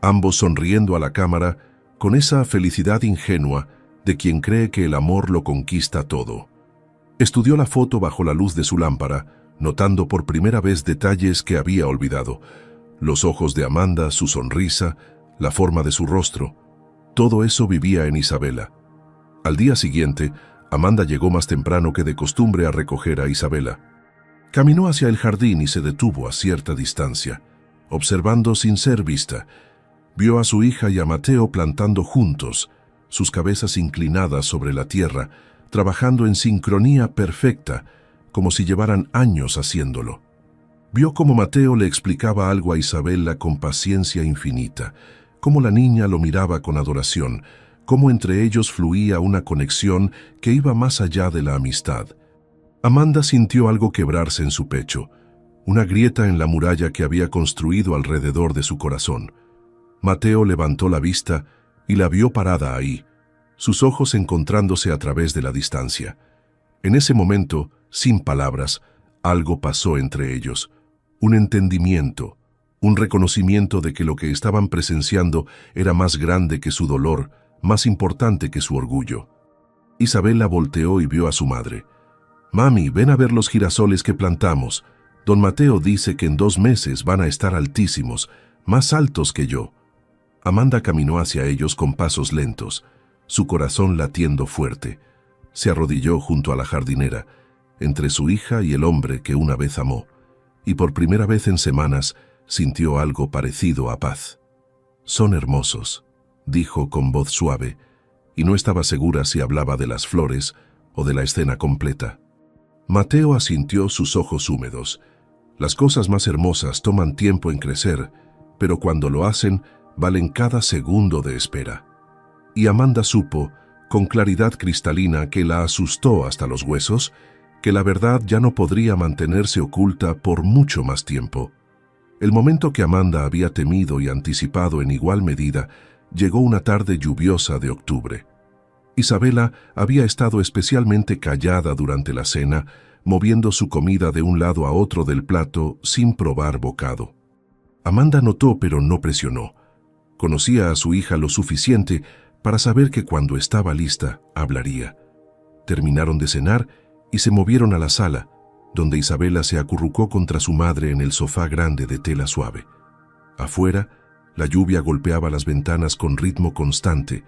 ambos sonriendo a la cámara, con esa felicidad ingenua de quien cree que el amor lo conquista todo. Estudió la foto bajo la luz de su lámpara, notando por primera vez detalles que había olvidado. Los ojos de Amanda, su sonrisa, la forma de su rostro. Todo eso vivía en Isabela. Al día siguiente, Amanda llegó más temprano que de costumbre a recoger a Isabela. Caminó hacia el jardín y se detuvo a cierta distancia, observando sin ser vista. Vio a su hija y a Mateo plantando juntos, sus cabezas inclinadas sobre la tierra, trabajando en sincronía perfecta, como si llevaran años haciéndolo. Vio cómo Mateo le explicaba algo a Isabela con paciencia infinita, cómo la niña lo miraba con adoración, cómo entre ellos fluía una conexión que iba más allá de la amistad. Amanda sintió algo quebrarse en su pecho, una grieta en la muralla que había construido alrededor de su corazón. Mateo levantó la vista y la vio parada ahí, sus ojos encontrándose a través de la distancia. En ese momento, sin palabras, algo pasó entre ellos, un entendimiento, un reconocimiento de que lo que estaban presenciando era más grande que su dolor, más importante que su orgullo. Isabela volteó y vio a su madre. «Mami, ven a ver los girasoles que plantamos. Don Mateo dice que en 2 meses van a estar altísimos, más altos que yo». Amanda caminó hacia ellos con pasos lentos, su corazón latiendo fuerte. Se arrodilló junto a la jardinera, entre su hija y el hombre que una vez amó, y por primera vez en semanas sintió algo parecido a paz. «Son hermosos», dijo con voz suave, y no estaba segura si hablaba de las flores o de la escena completa. Mateo asintió, sus ojos húmedos. Las cosas más hermosas toman tiempo en crecer, pero cuando lo hacen, valen cada segundo de espera. Y Amanda supo, con claridad cristalina que la asustó hasta los huesos, que la verdad ya no podría mantenerse oculta por mucho más tiempo. El momento que Amanda había temido y anticipado en igual medida llegó una tarde lluviosa de octubre. Isabela había estado especialmente callada durante la cena, moviendo su comida de un lado a otro del plato sin probar bocado. Amanda notó, pero no presionó. Conocía a su hija lo suficiente para saber que cuando estaba lista, hablaría. Terminaron de cenar y se movieron a la sala, donde Isabela se acurrucó contra su madre en el sofá grande de tela suave. Afuera, la lluvia golpeaba las ventanas con ritmo constante,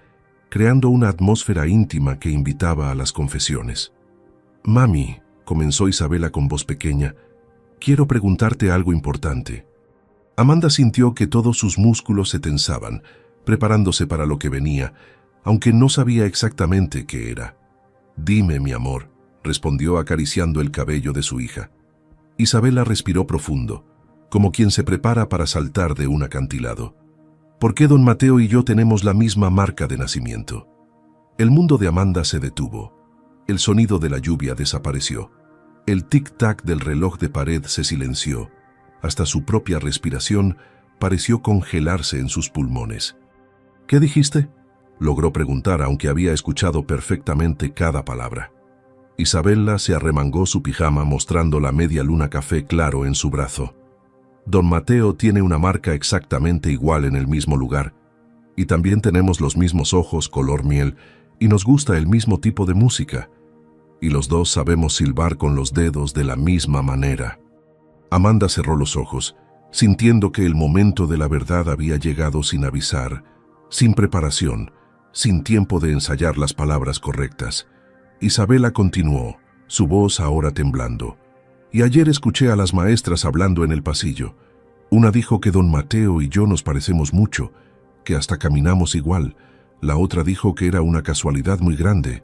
creando una atmósfera íntima que invitaba a las confesiones. «Mami», comenzó Isabela con voz pequeña, «quiero preguntarte algo importante». Amanda sintió que todos sus músculos se tensaban, preparándose para lo que venía, aunque no sabía exactamente qué era. «Dime, mi amor», respondió acariciando el cabello de su hija. Isabela respiró profundo, como quien se prepara para saltar de un acantilado. «¿Por qué don Mateo y yo tenemos la misma marca de nacimiento?» El mundo de Amanda se detuvo. El sonido de la lluvia desapareció. El tic-tac del reloj de pared se silenció. Hasta su propia respiración pareció congelarse en sus pulmones. «¿Qué dijiste?», logró preguntar, aunque había escuchado perfectamente cada palabra. Isabela se arremangó su pijama mostrando la media luna café claro en su brazo. «Don Mateo tiene una marca exactamente igual en el mismo lugar, y también tenemos los mismos ojos color miel, y nos gusta el mismo tipo de música, y los dos sabemos silbar con los dedos de la misma manera». Amanda cerró los ojos, sintiendo que el momento de la verdad había llegado sin avisar, sin preparación, sin tiempo de ensayar las palabras correctas. Isabela continuó, su voz ahora temblando. «Y ayer escuché a las maestras hablando en el pasillo. Una dijo que don Mateo y yo nos parecemos mucho, que hasta caminamos igual. La otra dijo que era una casualidad muy grande».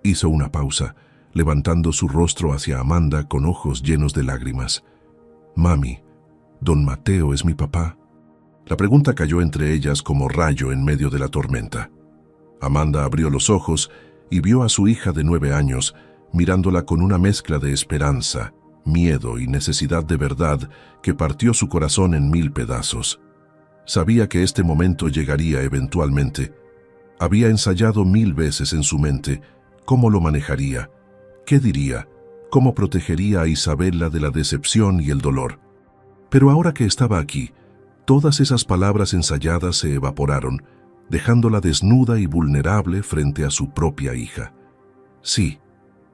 Hizo una pausa, levantando su rostro hacia Amanda con ojos llenos de lágrimas. «Mami, ¿don Mateo es mi papá?». La pregunta cayó entre ellas como rayo en medio de la tormenta. Amanda abrió los ojos y vio a su hija de 9 años, mirándola con una mezcla de esperanza, miedo y necesidad de verdad que partió su corazón en 1000 pedazos. Sabía que este momento llegaría eventualmente. Había ensayado 1000 veces en su mente cómo lo manejaría, qué diría, cómo protegería a Isabela de la decepción y el dolor. Pero ahora que estaba aquí, todas esas palabras ensayadas se evaporaron, dejándola desnuda y vulnerable frente a su propia hija. «Sí»,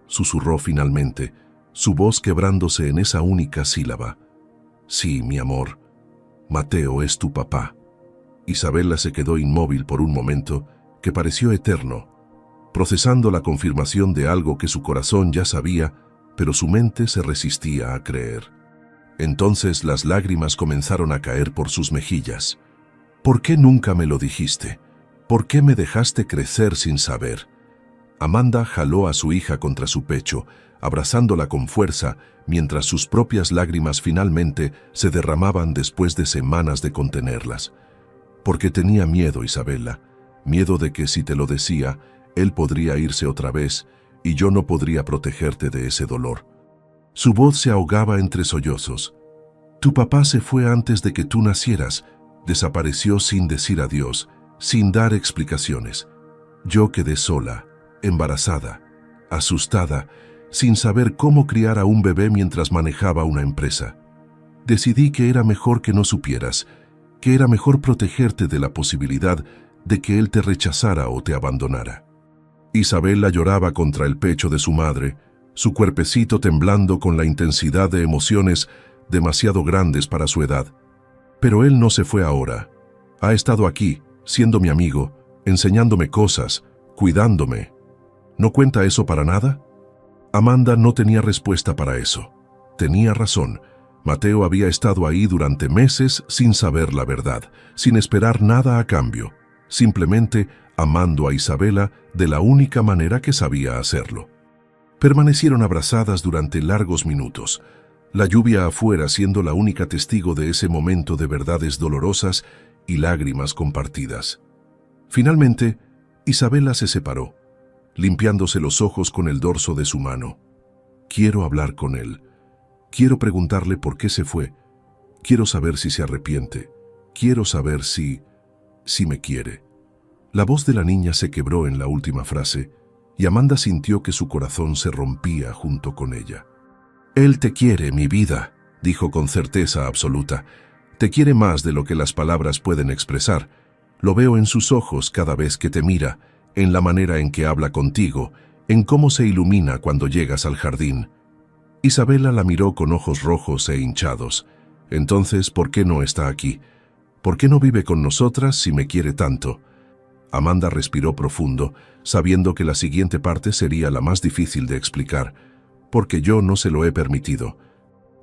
susurró finalmente, su voz quebrándose en esa única sílaba. «Sí, mi amor, Mateo es tu papá». Isabela se quedó inmóvil por un momento que pareció eterno, procesando la confirmación de algo que su corazón ya sabía, pero su mente se resistía a creer. Entonces las lágrimas comenzaron a caer por sus mejillas. «¿Por qué nunca me lo dijiste? ¿Por qué me dejaste crecer sin saber?». Amanda jaló a su hija contra su pecho, abrazándola con fuerza, mientras sus propias lágrimas finalmente se derramaban después de semanas de contenerlas. «Porque tenía miedo, Isabela, miedo de que si te lo decía, él podría irse otra vez y yo no podría protegerte de ese dolor». Su voz se ahogaba entre sollozos. «Tu papá se fue antes de que tú nacieras», Desapareció sin decir adiós, sin dar explicaciones. Yo quedé sola, embarazada, asustada, sin saber cómo criar a un bebé mientras manejaba una empresa. Decidí que era mejor que no supieras, que era mejor protegerte de la posibilidad de que él te rechazara o te abandonara. Isabela lloraba contra el pecho de su madre, su cuerpecito temblando con la intensidad de emociones demasiado grandes para su edad. Pero él no se fue ahora. Ha estado aquí, siendo mi amigo, enseñándome cosas, cuidándome. ¿No cuenta eso para nada? Amanda no tenía respuesta para eso. Tenía razón. Mateo había estado ahí durante meses sin saber la verdad, sin esperar nada a cambio, simplemente amando a Isabela de la única manera que sabía hacerlo. Permanecieron abrazadas durante largos minutos, la lluvia afuera siendo la única testigo de ese momento de verdades dolorosas y lágrimas compartidas. Finalmente, Isabela se separó, limpiándose los ojos con el dorso de su mano. Quiero hablar con él. Quiero preguntarle por qué se fue. Quiero saber si se arrepiente. Quiero saber si me quiere. La voz de la niña se quebró en la última frase y Amanda sintió que su corazón se rompía junto con ella. Él te quiere, mi vida, dijo con certeza absoluta. Te quiere más de lo que las palabras pueden expresar. Lo veo en sus ojos cada vez que te mira, en la manera en que habla contigo, en cómo se ilumina cuando llegas al jardín. Isabela la miró con ojos rojos e hinchados. Entonces, ¿por qué no está aquí? ¿Por qué no vive con nosotras si me quiere tanto? Amanda respiró profundo, sabiendo que la siguiente parte sería la más difícil de explicar. Porque yo no se lo he permitido.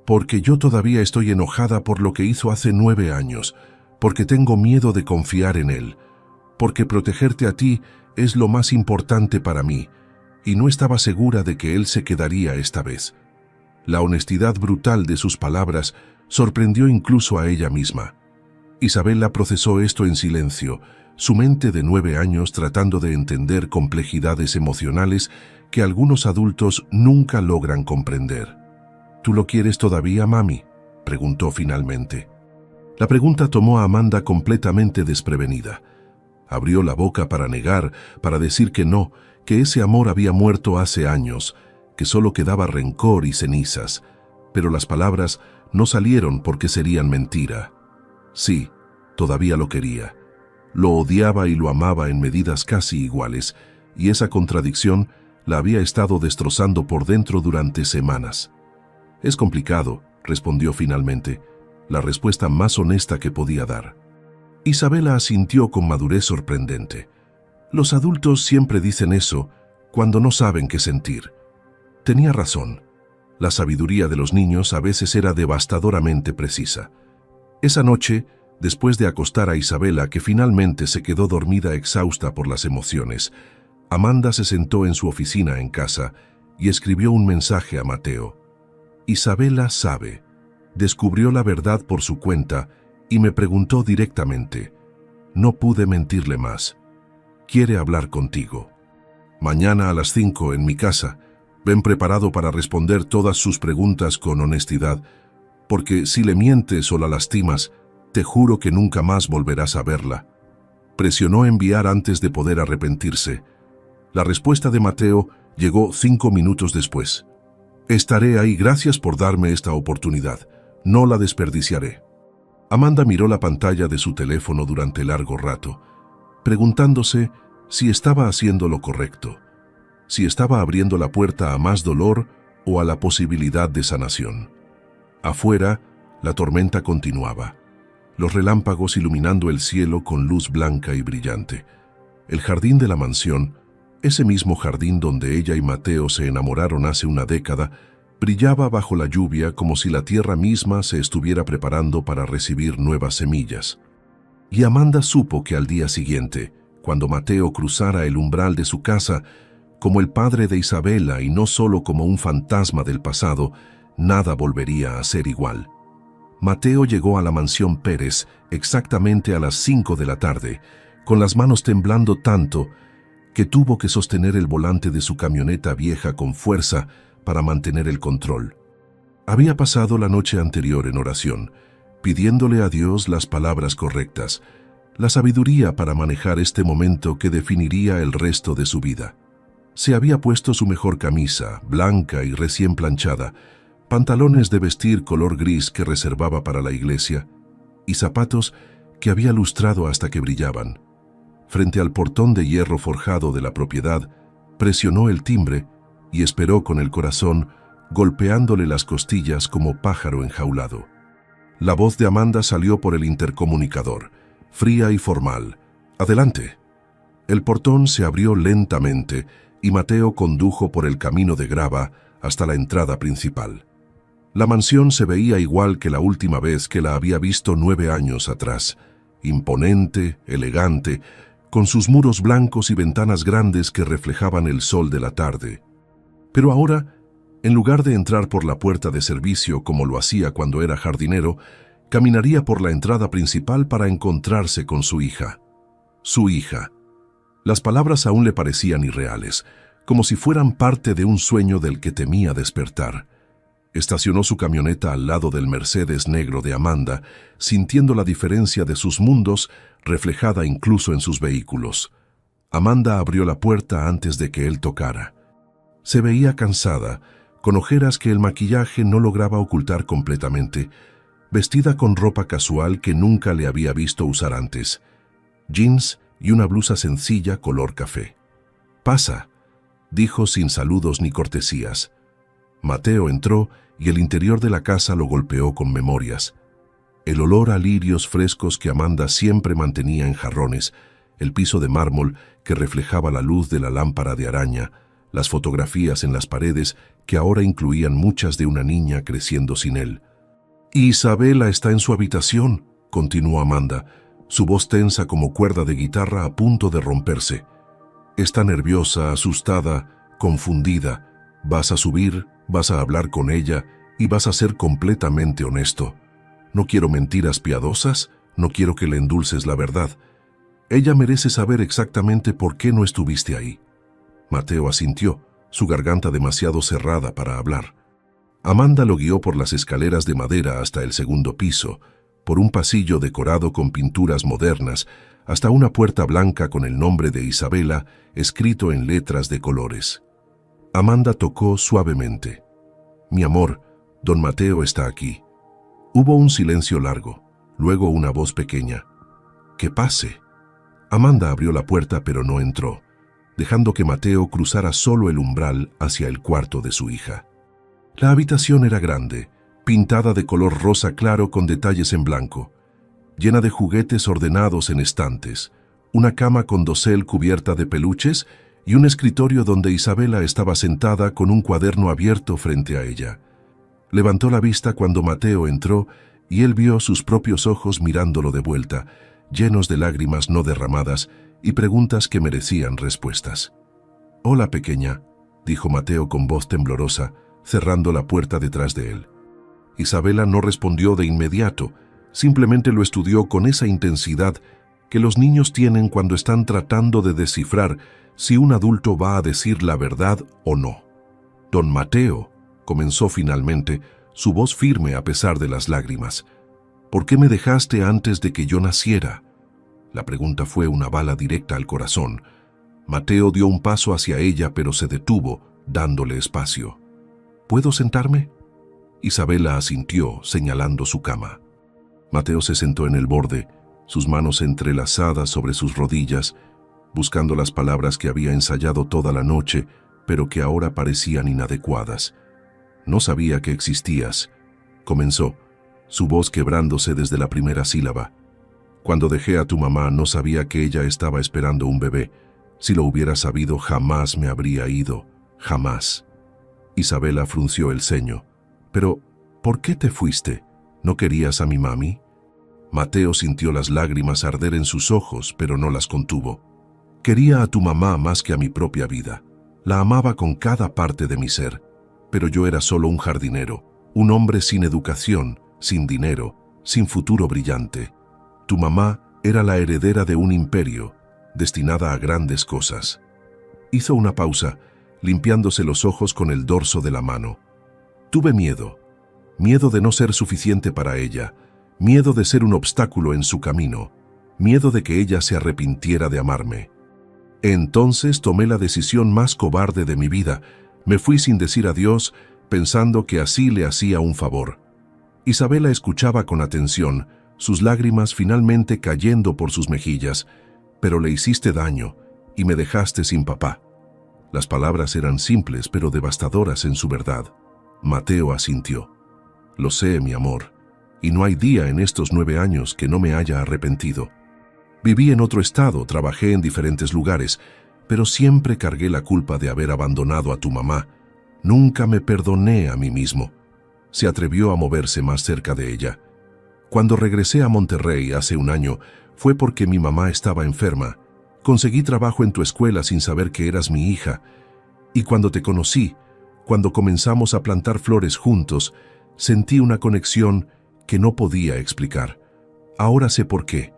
Porque yo todavía estoy enojada por lo que hizo hace 9 años. Porque tengo miedo de confiar en él. Porque protegerte a ti es lo más importante para mí. Y no estaba segura de que él se quedaría esta vez. La honestidad brutal de sus palabras sorprendió incluso a ella misma. Isabela procesó esto en silencio, su mente de 9 años tratando de entender complejidades emocionales que algunos adultos nunca logran comprender. ¿Tú lo quieres todavía, mami?, preguntó finalmente. La pregunta tomó a Amanda completamente desprevenida. Abrió la boca para negar, para decir que no, que ese amor había muerto hace años, que solo quedaba rencor y cenizas, pero las palabras no salieron porque serían mentira. Sí, todavía lo quería. Lo odiaba y lo amaba en medidas casi iguales, y esa contradicción la había estado destrozando por dentro durante semanas. Es complicado, respondió finalmente, la respuesta más honesta que podía dar. Isabela asintió con madurez sorprendente. Los adultos siempre dicen eso cuando no saben qué sentir. Tenía razón. La sabiduría de los niños a veces era devastadoramente precisa. Esa noche, después de acostar a Isabela, que finalmente se quedó dormida exhausta por las emociones, Amanda se sentó en su oficina en casa y escribió un mensaje a Mateo. Isabela sabe, descubrió la verdad por su cuenta y me preguntó directamente. No pude mentirle más. Quiere hablar contigo. Mañana a las 5 en mi casa. Ven preparado para responder todas sus preguntas con honestidad, porque si le mientes o la lastimas, te juro que nunca más volverás a verla. Presionó enviar antes de poder arrepentirse. La respuesta de Mateo llegó 5 minutos después. Estaré ahí, gracias por darme esta oportunidad. No la desperdiciaré. Amanda miró la pantalla de su teléfono durante largo rato, preguntándose si estaba haciendo lo correcto, si estaba abriendo la puerta a más dolor o a la posibilidad de sanación. Afuera, la tormenta continuaba, los relámpagos iluminando el cielo con luz blanca y brillante. El jardín de la mansión, ese mismo jardín donde ella y Mateo se enamoraron hace una década, brillaba bajo la lluvia como si la tierra misma se estuviera preparando para recibir nuevas semillas. Y Amanda supo que al día siguiente, cuando Mateo cruzara el umbral de su casa, como el padre de Isabela y no solo como un fantasma del pasado, nada volvería a ser igual. Mateo llegó a la mansión Pérez exactamente a las 5 de la tarde, con las manos temblando tanto que tuvo que sostener el volante de su camioneta vieja con fuerza para mantener el control. Había pasado la noche anterior en oración, pidiéndole a Dios las palabras correctas, la sabiduría para manejar este momento que definiría el resto de su vida. Se había puesto su mejor camisa, blanca y recién planchada, pantalones de vestir color gris que reservaba para la iglesia, y zapatos que había lustrado hasta que brillaban. Frente al portón de hierro forjado de la propiedad, presionó el timbre y esperó con el corazón golpeándole las costillas como pájaro enjaulado. La voz de Amanda salió por el intercomunicador, fría y formal. «Adelante». El portón se abrió lentamente y Mateo condujo por el camino de grava hasta la entrada principal. La mansión se veía igual que la última vez que la había visto 9 años atrás, imponente, elegante, con sus muros blancos y ventanas grandes que reflejaban el sol de la tarde. Pero ahora, en lugar de entrar por la puerta de servicio como lo hacía cuando era jardinero, caminaría por la entrada principal para encontrarse con su hija. Su hija. Las palabras aún le parecían irreales, como si fueran parte de un sueño del que temía despertar. Estacionó su camioneta al lado del Mercedes negro de Amanda, sintiendo la diferencia de sus mundos reflejada incluso en sus vehículos. Amanda abrió la puerta antes de que él tocara. Se veía cansada, con ojeras que el maquillaje no lograba ocultar completamente, vestida con ropa casual que nunca le había visto usar antes, jeans y una blusa sencilla color café. «Pasa», dijo sin saludos ni cortesías. Mateo entró y el interior de la casa lo golpeó con memorias. El olor a lirios frescos que Amanda siempre mantenía en jarrones, el piso de mármol que reflejaba la luz de la lámpara de araña, las fotografías en las paredes que ahora incluían muchas de una niña creciendo sin él. «Isabela está en su habitación», continuó Amanda, su voz tensa como cuerda de guitarra a punto de romperse. «Está nerviosa, asustada, confundida. Vas a subir, vas a hablar con ella y vas a ser completamente honesto. No quiero mentiras piadosas, no quiero que le endulces la verdad. Ella merece saber exactamente por qué no estuviste ahí». Mateo asintió, su garganta demasiado cerrada para hablar. Amanda lo guió por las escaleras de madera hasta el segundo piso, por un pasillo decorado con pinturas modernas, hasta una puerta blanca con el nombre de Isabela escrito en letras de colores. Amanda tocó suavemente. «Mi amor, don Mateo está aquí». Hubo un silencio largo, luego una voz pequeña. «Que pase». Amanda abrió la puerta pero no entró, dejando que Mateo cruzara solo el umbral hacia el cuarto de su hija. La habitación era grande, pintada de color rosa claro con detalles en blanco, llena de juguetes ordenados en estantes, una cama con dosel cubierta de peluches y un escritorio donde Isabela estaba sentada con un cuaderno abierto frente a ella. Levantó la vista cuando Mateo entró y él vio sus propios ojos mirándolo de vuelta, llenos de lágrimas no derramadas y preguntas que merecían respuestas. «Hola, pequeña», dijo Mateo con voz temblorosa, cerrando la puerta detrás de él. Isabela no respondió de inmediato, simplemente lo estudió con esa intensidad que los niños tienen cuando están tratando de descifrar si un adulto va a decir la verdad o no. «Don Mateo», comenzó finalmente, su voz firme a pesar de las lágrimas. «¿Por qué me dejaste antes de que yo naciera?» La pregunta fue una bala directa al corazón. Mateo dio un paso hacia ella, pero se detuvo, dándole espacio. «¿Puedo sentarme?» Isabela asintió, señalando su cama. Mateo se sentó en el borde, sus manos entrelazadas sobre sus rodillas, buscando las palabras que había ensayado toda la noche, pero que ahora parecían inadecuadas. «No sabía que existías», comenzó, su voz quebrándose desde la primera sílaba. «Cuando dejé a tu mamá no sabía que ella estaba esperando un bebé. Si lo hubiera sabido jamás me habría ido, jamás». Isabela frunció el ceño. «Pero, ¿por qué te fuiste? ¿No querías a mi mami?» Mateo sintió las lágrimas arder en sus ojos, pero no las contuvo. «Quería a tu mamá más que a mi propia vida. La amaba con cada parte de mi ser. Pero yo era solo un jardinero, un hombre sin educación, sin dinero, sin futuro brillante. Tu mamá era la heredera de un imperio, destinada a grandes cosas». Hizo una pausa, limpiándose los ojos con el dorso de la mano. «Tuve miedo de no ser suficiente para ella, miedo de ser un obstáculo en su camino, miedo de que ella se arrepintiera de amarme. Entonces tomé la decisión más cobarde de mi vida. Me fui sin decir adiós, pensando que así le hacía un favor. Isabela escuchaba con atención, sus lágrimas finalmente cayendo por sus mejillas. Pero le hiciste daño y me dejaste sin papá. Las palabras eran simples pero devastadoras en su verdad. Mateo asintió. Lo sé, mi amor, y no hay día en estos 9 años que no me haya arrepentido. Viví en otro estado, trabajé en diferentes lugares, pero siempre cargué la culpa de haber abandonado a tu mamá. Nunca me perdoné a mí mismo. Se atrevió a moverse más cerca de ella. Cuando regresé a Monterrey hace un año, fue porque mi mamá estaba enferma. Conseguí trabajo en tu escuela sin saber que eras mi hija. Y cuando te conocí, cuando comenzamos a plantar flores juntos, sentí una conexión que no podía explicar. Ahora sé por qué.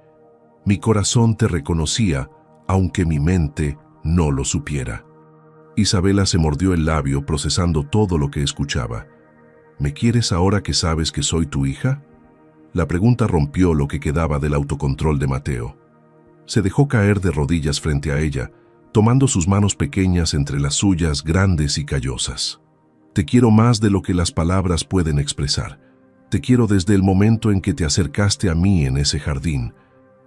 Mi corazón te reconocía, aunque mi mente no lo supiera. Isabela se mordió el labio procesando todo lo que escuchaba. ¿Me quieres ahora que sabes que soy tu hija? La pregunta rompió lo que quedaba del autocontrol de Mateo. Se dejó caer de rodillas frente a ella, tomando sus manos pequeñas entre las suyas grandes y callosas. Te quiero más de lo que las palabras pueden expresar. Te quiero desde el momento en que te acercaste a mí en ese jardín.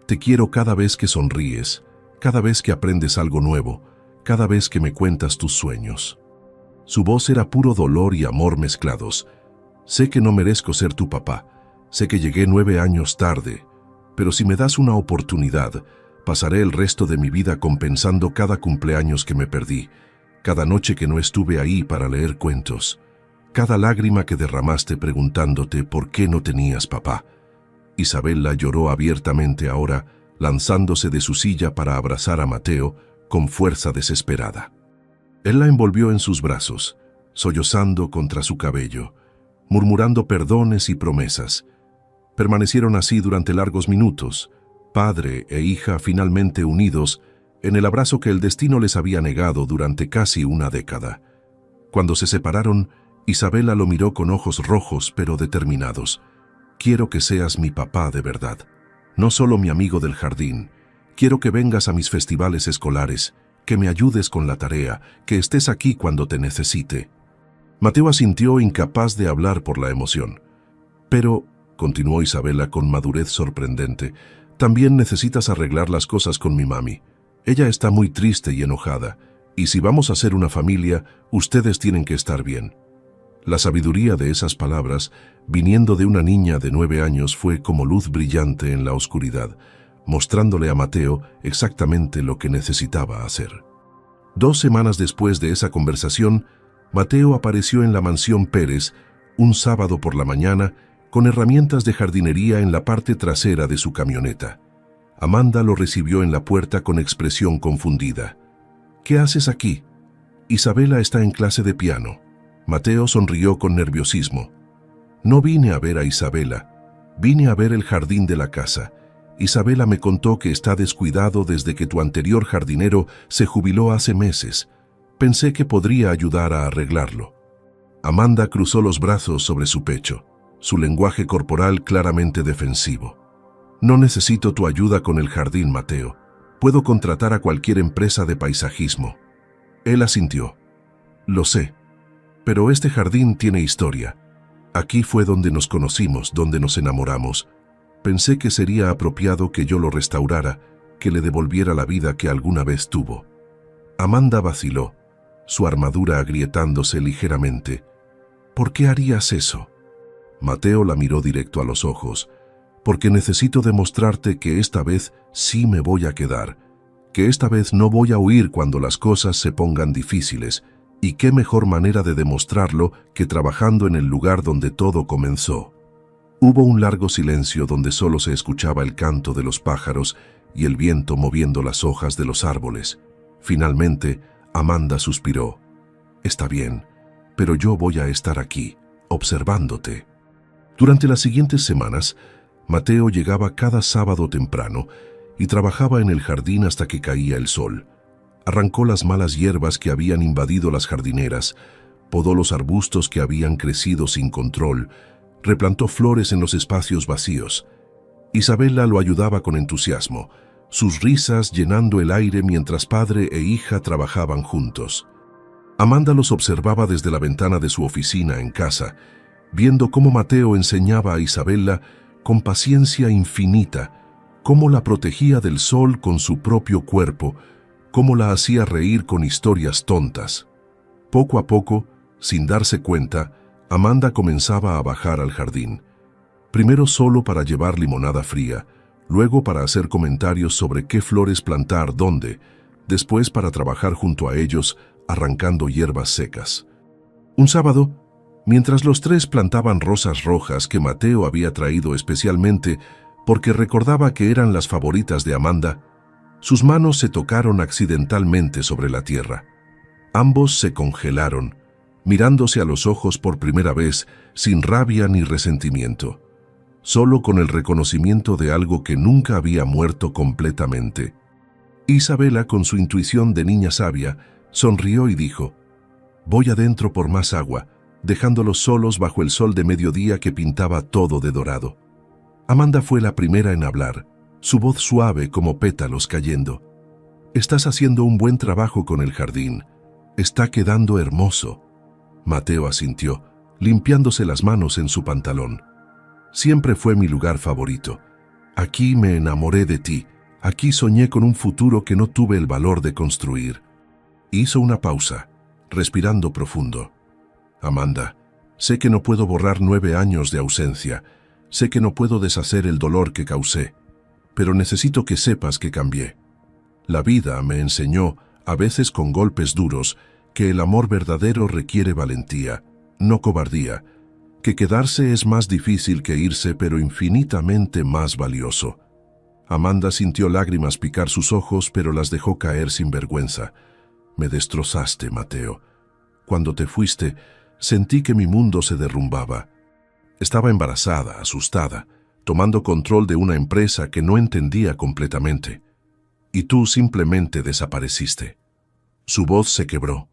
Te quiero cada vez que sonríes, cada vez que aprendes algo nuevo, cada vez que me cuentas tus sueños. Su voz era puro dolor y amor mezclados. Sé que no merezco ser tu papá. Sé que llegué 9 años tarde, pero si me das una oportunidad, pasaré el resto de mi vida compensando cada cumpleaños que me perdí, cada noche que no estuve ahí para leer cuentos, cada lágrima que derramaste preguntándote por qué no tenías papá. Isabela lloró abiertamente ahora, lanzándose de su silla para abrazar a Mateo con fuerza desesperada. Él la envolvió en sus brazos, sollozando contra su cabello, murmurando perdones y promesas. Permanecieron así durante largos minutos, padre e hija finalmente unidos en el abrazo que el destino les había negado durante casi una década. Cuando se separaron, Isabela lo miró con ojos rojos pero determinados. Quiero que seas mi papá de verdad, no solo mi amigo del jardín. Quiero que vengas a mis festivales escolares, que me ayudes con la tarea, que estés aquí cuando te necesite. Mateo asintió, incapaz de hablar por la emoción. Pero, continuó Isabela con madurez sorprendente, también necesitas arreglar las cosas con mi mami. Ella está muy triste y enojada, y si vamos a ser una familia, ustedes tienen que estar bien. La sabiduría de esas palabras, viniendo de una niña de 9 años, fue como luz brillante en la oscuridad, mostrándole a Mateo exactamente lo que necesitaba hacer. 2 semanas después de esa conversación, Mateo apareció en la mansión Pérez un sábado por la mañana con herramientas de jardinería en la parte trasera de su camioneta. Amanda lo recibió en la puerta con expresión confundida. ¿Qué haces aquí? Isabela está en clase de piano. Mateo sonrió con nerviosismo. No vine a ver a Isabela, vine a ver el jardín de la casa. Isabela me contó que está descuidado desde que tu anterior jardinero se jubiló hace meses. Pensé que podría ayudar a arreglarlo. Amanda cruzó los brazos sobre su pecho, su lenguaje corporal claramente defensivo. No necesito tu ayuda con el jardín, Mateo. Puedo contratar a cualquier empresa de paisajismo. Él asintió. Lo sé, pero este jardín tiene historia. Aquí fue donde nos conocimos, donde nos enamoramos. Pensé que sería apropiado que yo lo restaurara, que le devolviera la vida que alguna vez tuvo. Amanda vaciló, su armadura agrietándose ligeramente. ¿Por qué harías eso? Mateo la miró directo a los ojos. Porque necesito demostrarte que esta vez sí me voy a quedar, que esta vez no voy a huir cuando las cosas se pongan difíciles, y qué mejor manera de demostrarlo que trabajando en el lugar donde todo comenzó. Hubo un largo silencio donde solo se escuchaba el canto de los pájaros y el viento moviendo las hojas de los árboles. Finalmente, Amanda suspiró. Está bien, pero yo voy a estar aquí, observándote. Durante las siguientes semanas, Mateo llegaba cada sábado temprano y trabajaba en el jardín hasta que caía el sol. Arrancó las malas hierbas que habían invadido las jardineras, podó los arbustos que habían crecido sin control, replantó flores en los espacios vacíos. Isabela lo ayudaba con entusiasmo, sus risas llenando el aire mientras padre e hija trabajaban juntos. Amanda los observaba desde la ventana de su oficina en casa, viendo cómo Mateo enseñaba a Isabela con paciencia infinita, cómo la protegía del sol con su propio cuerpo, cómo la hacía reír con historias tontas. Poco a poco, sin darse cuenta, Amanda comenzaba a bajar al jardín. Primero solo para llevar limonada fría, luego para hacer comentarios sobre qué flores plantar dónde, después para trabajar junto a ellos, arrancando hierbas secas. Un sábado, mientras los tres plantaban rosas rojas que Mateo había traído especialmente porque recordaba que eran las favoritas de Amanda, sus manos se tocaron accidentalmente sobre la tierra. Ambos se congelaron, mirándose a los ojos por primera vez, sin rabia ni resentimiento, solo con el reconocimiento de algo que nunca había muerto completamente. Isabela, con su intuición de niña sabia, sonrió y dijo: «Voy adentro por más agua», dejándolos solos bajo el sol de mediodía que pintaba todo de dorado. Amanda fue la primera en hablar, su voz suave como pétalos cayendo. «Estás haciendo un buen trabajo con el jardín. Está quedando hermoso». Mateo asintió, limpiándose las manos en su pantalón. «Siempre fue mi lugar favorito. Aquí me enamoré de ti. Aquí soñé con un futuro que no tuve el valor de construir». Hizo una pausa, respirando profundo. «Amanda, sé que no puedo borrar 9 años de ausencia. Sé que no puedo deshacer el dolor que causé. Pero necesito que sepas que cambié. La vida me enseñó, a veces con golpes duros, que el amor verdadero requiere valentía, no cobardía, que quedarse es más difícil que irse, pero infinitamente más valioso». Amanda sintió lágrimas picar sus ojos, pero las dejó caer sin vergüenza. «Me destrozaste, Mateo. Cuando te fuiste, sentí que mi mundo se derrumbaba. Estaba embarazada, asustada, tomando control de una empresa que no entendía completamente. Y tú simplemente desapareciste». Su voz se quebró.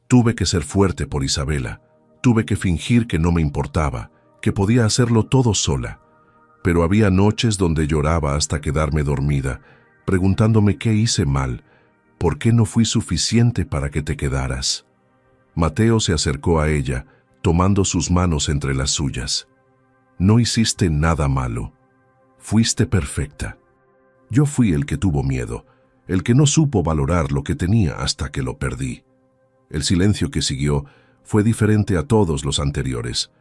«Tuve que ser fuerte por Isabela. Tuve que fingir que no me importaba, que podía hacerlo todo sola. Pero había noches donde lloraba hasta quedarme dormida, preguntándome qué hice mal, por qué no fui suficiente para que te quedaras». Mateo se acercó a ella, tomando sus manos entre las suyas. «No hiciste nada malo. Fuiste perfecta. Yo fui el que tuvo miedo, el que no supo valorar lo que tenía hasta que lo perdí». El silencio que siguió fue diferente a todos los anteriores.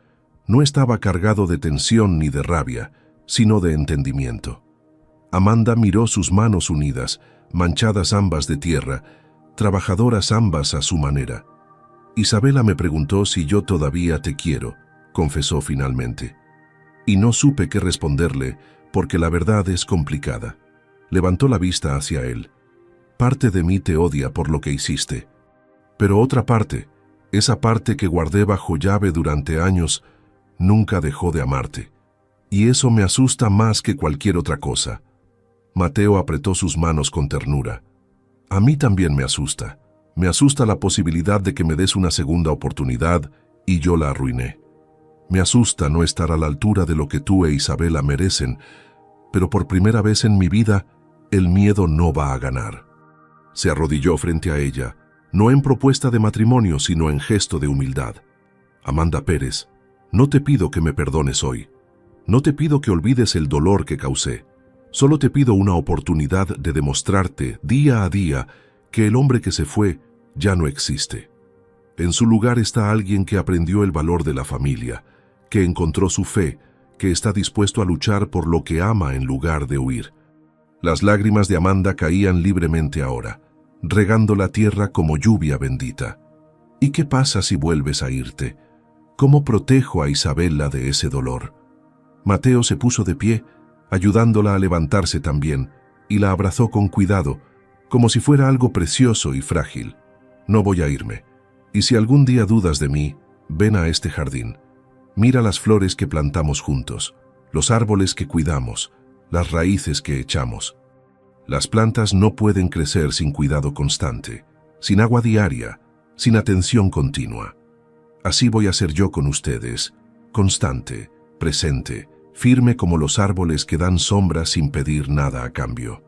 No estaba cargado de tensión ni de rabia, sino de entendimiento. Amanda miró sus manos unidas, manchadas ambas de tierra, trabajadoras ambas a su manera. «Isabela me preguntó si yo todavía te quiero», confesó finalmente. Y no supe qué responderle, porque la verdad es complicada. Levantó la vista hacia él. «Parte de mí te odia por lo que hiciste. Pero otra parte, esa parte que guardé bajo llave durante años, nunca dejó de amarte. Y eso me asusta más que cualquier otra cosa». Mateo apretó sus manos con ternura. «A mí también me asusta. Me asusta la posibilidad de que me des una segunda oportunidad y yo la arruiné. Me asusta no estar a la altura de lo que tú e Isabela merecen, pero por primera vez en mi vida, el miedo no va a ganar». Se arrodilló frente a ella, no en propuesta de matrimonio, sino en gesto de humildad. «Amanda Pérez, no te pido que me perdones hoy. No te pido que olvides el dolor que causé. Solo te pido una oportunidad de demostrarte día a día que el hombre que se fue ya no existe. En su lugar está alguien que aprendió el valor de la familia, que encontró su fe, que está dispuesto a luchar por lo que ama en lugar de huir». Las lágrimas de Amanda caían libremente ahora, regando la tierra como lluvia bendita. «¿Y qué pasa si vuelves a irte? ¿Cómo protejo a Isabela de ese dolor?». Mateo se puso de pie, ayudándola a levantarse también, y la abrazó con cuidado, como si fuera algo precioso y frágil. «No voy a irme. Y si algún día dudas de mí, ven a este jardín. Mira las flores que plantamos juntos, los árboles que cuidamos, las raíces que echamos. Las plantas no pueden crecer sin cuidado constante, sin agua diaria, sin atención continua. Así voy a ser yo con ustedes, constante, presente, firme como los árboles que dan sombra sin pedir nada a cambio.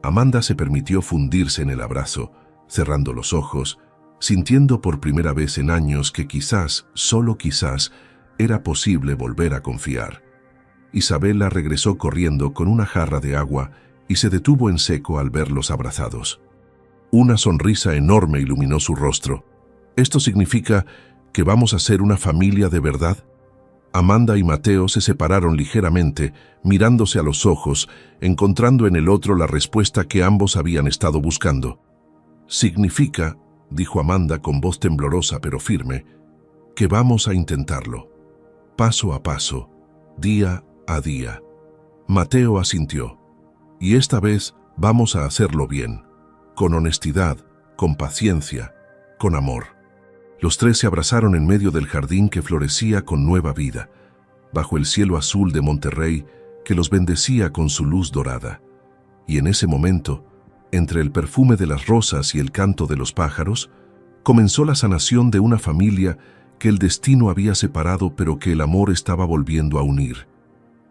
Amanda se permitió fundirse en el abrazo, cerrando los ojos, sintiendo por primera vez en años que quizás, solo quizás, era posible volver a confiar. Isabela regresó corriendo con una jarra de agua y se detuvo en seco al verlos abrazados. Una sonrisa enorme iluminó su rostro. ¿Esto significa que vamos a ser una familia de verdad? Amanda y Mateo se separaron ligeramente, mirándose a los ojos, encontrando en el otro la respuesta que ambos habían estado buscando. Significa, dijo Amanda con voz temblorosa pero firme, que vamos a intentarlo. Paso a paso, día a día. Mateo asintió. Y esta vez vamos a hacerlo bien, con honestidad, con paciencia, con amor. Los tres se abrazaron en medio del jardín que florecía con nueva vida, bajo el cielo azul de Monterrey que los bendecía con su luz dorada. Y en ese momento, entre el perfume de las rosas y el canto de los pájaros, comenzó la sanación de una familia que el destino había separado pero que el amor estaba volviendo a unir.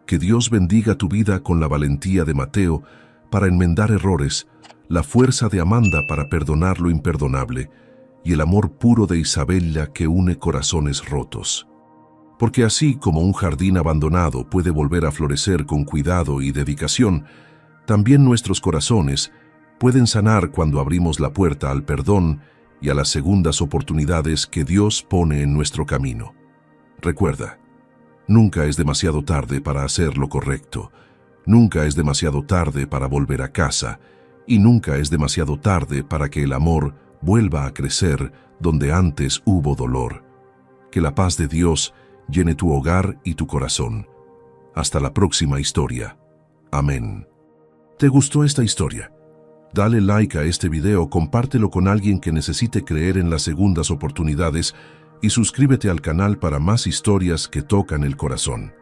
Que Dios bendiga tu vida con la valentía de Mateo para enmendar errores, la fuerza de Amanda para perdonar lo imperdonable, y el amor puro de Isabela que une corazones rotos. Porque así como un jardín abandonado puede volver a florecer con cuidado y dedicación, también nuestros corazones pueden sanar cuando abrimos la puerta al perdón y a las segundas oportunidades que Dios pone en nuestro camino. Recuerda, nunca es demasiado tarde para hacer lo correcto, nunca es demasiado tarde para volver a casa, y nunca es demasiado tarde para que el amor vuelva a crecer donde antes hubo dolor. Que la paz de Dios llene tu hogar y tu corazón. Hasta la próxima historia. Amén. ¿Te gustó esta historia? Dale like a este video, compártelo con alguien que necesite creer en las segundas oportunidades y suscríbete al canal para más historias que tocan el corazón.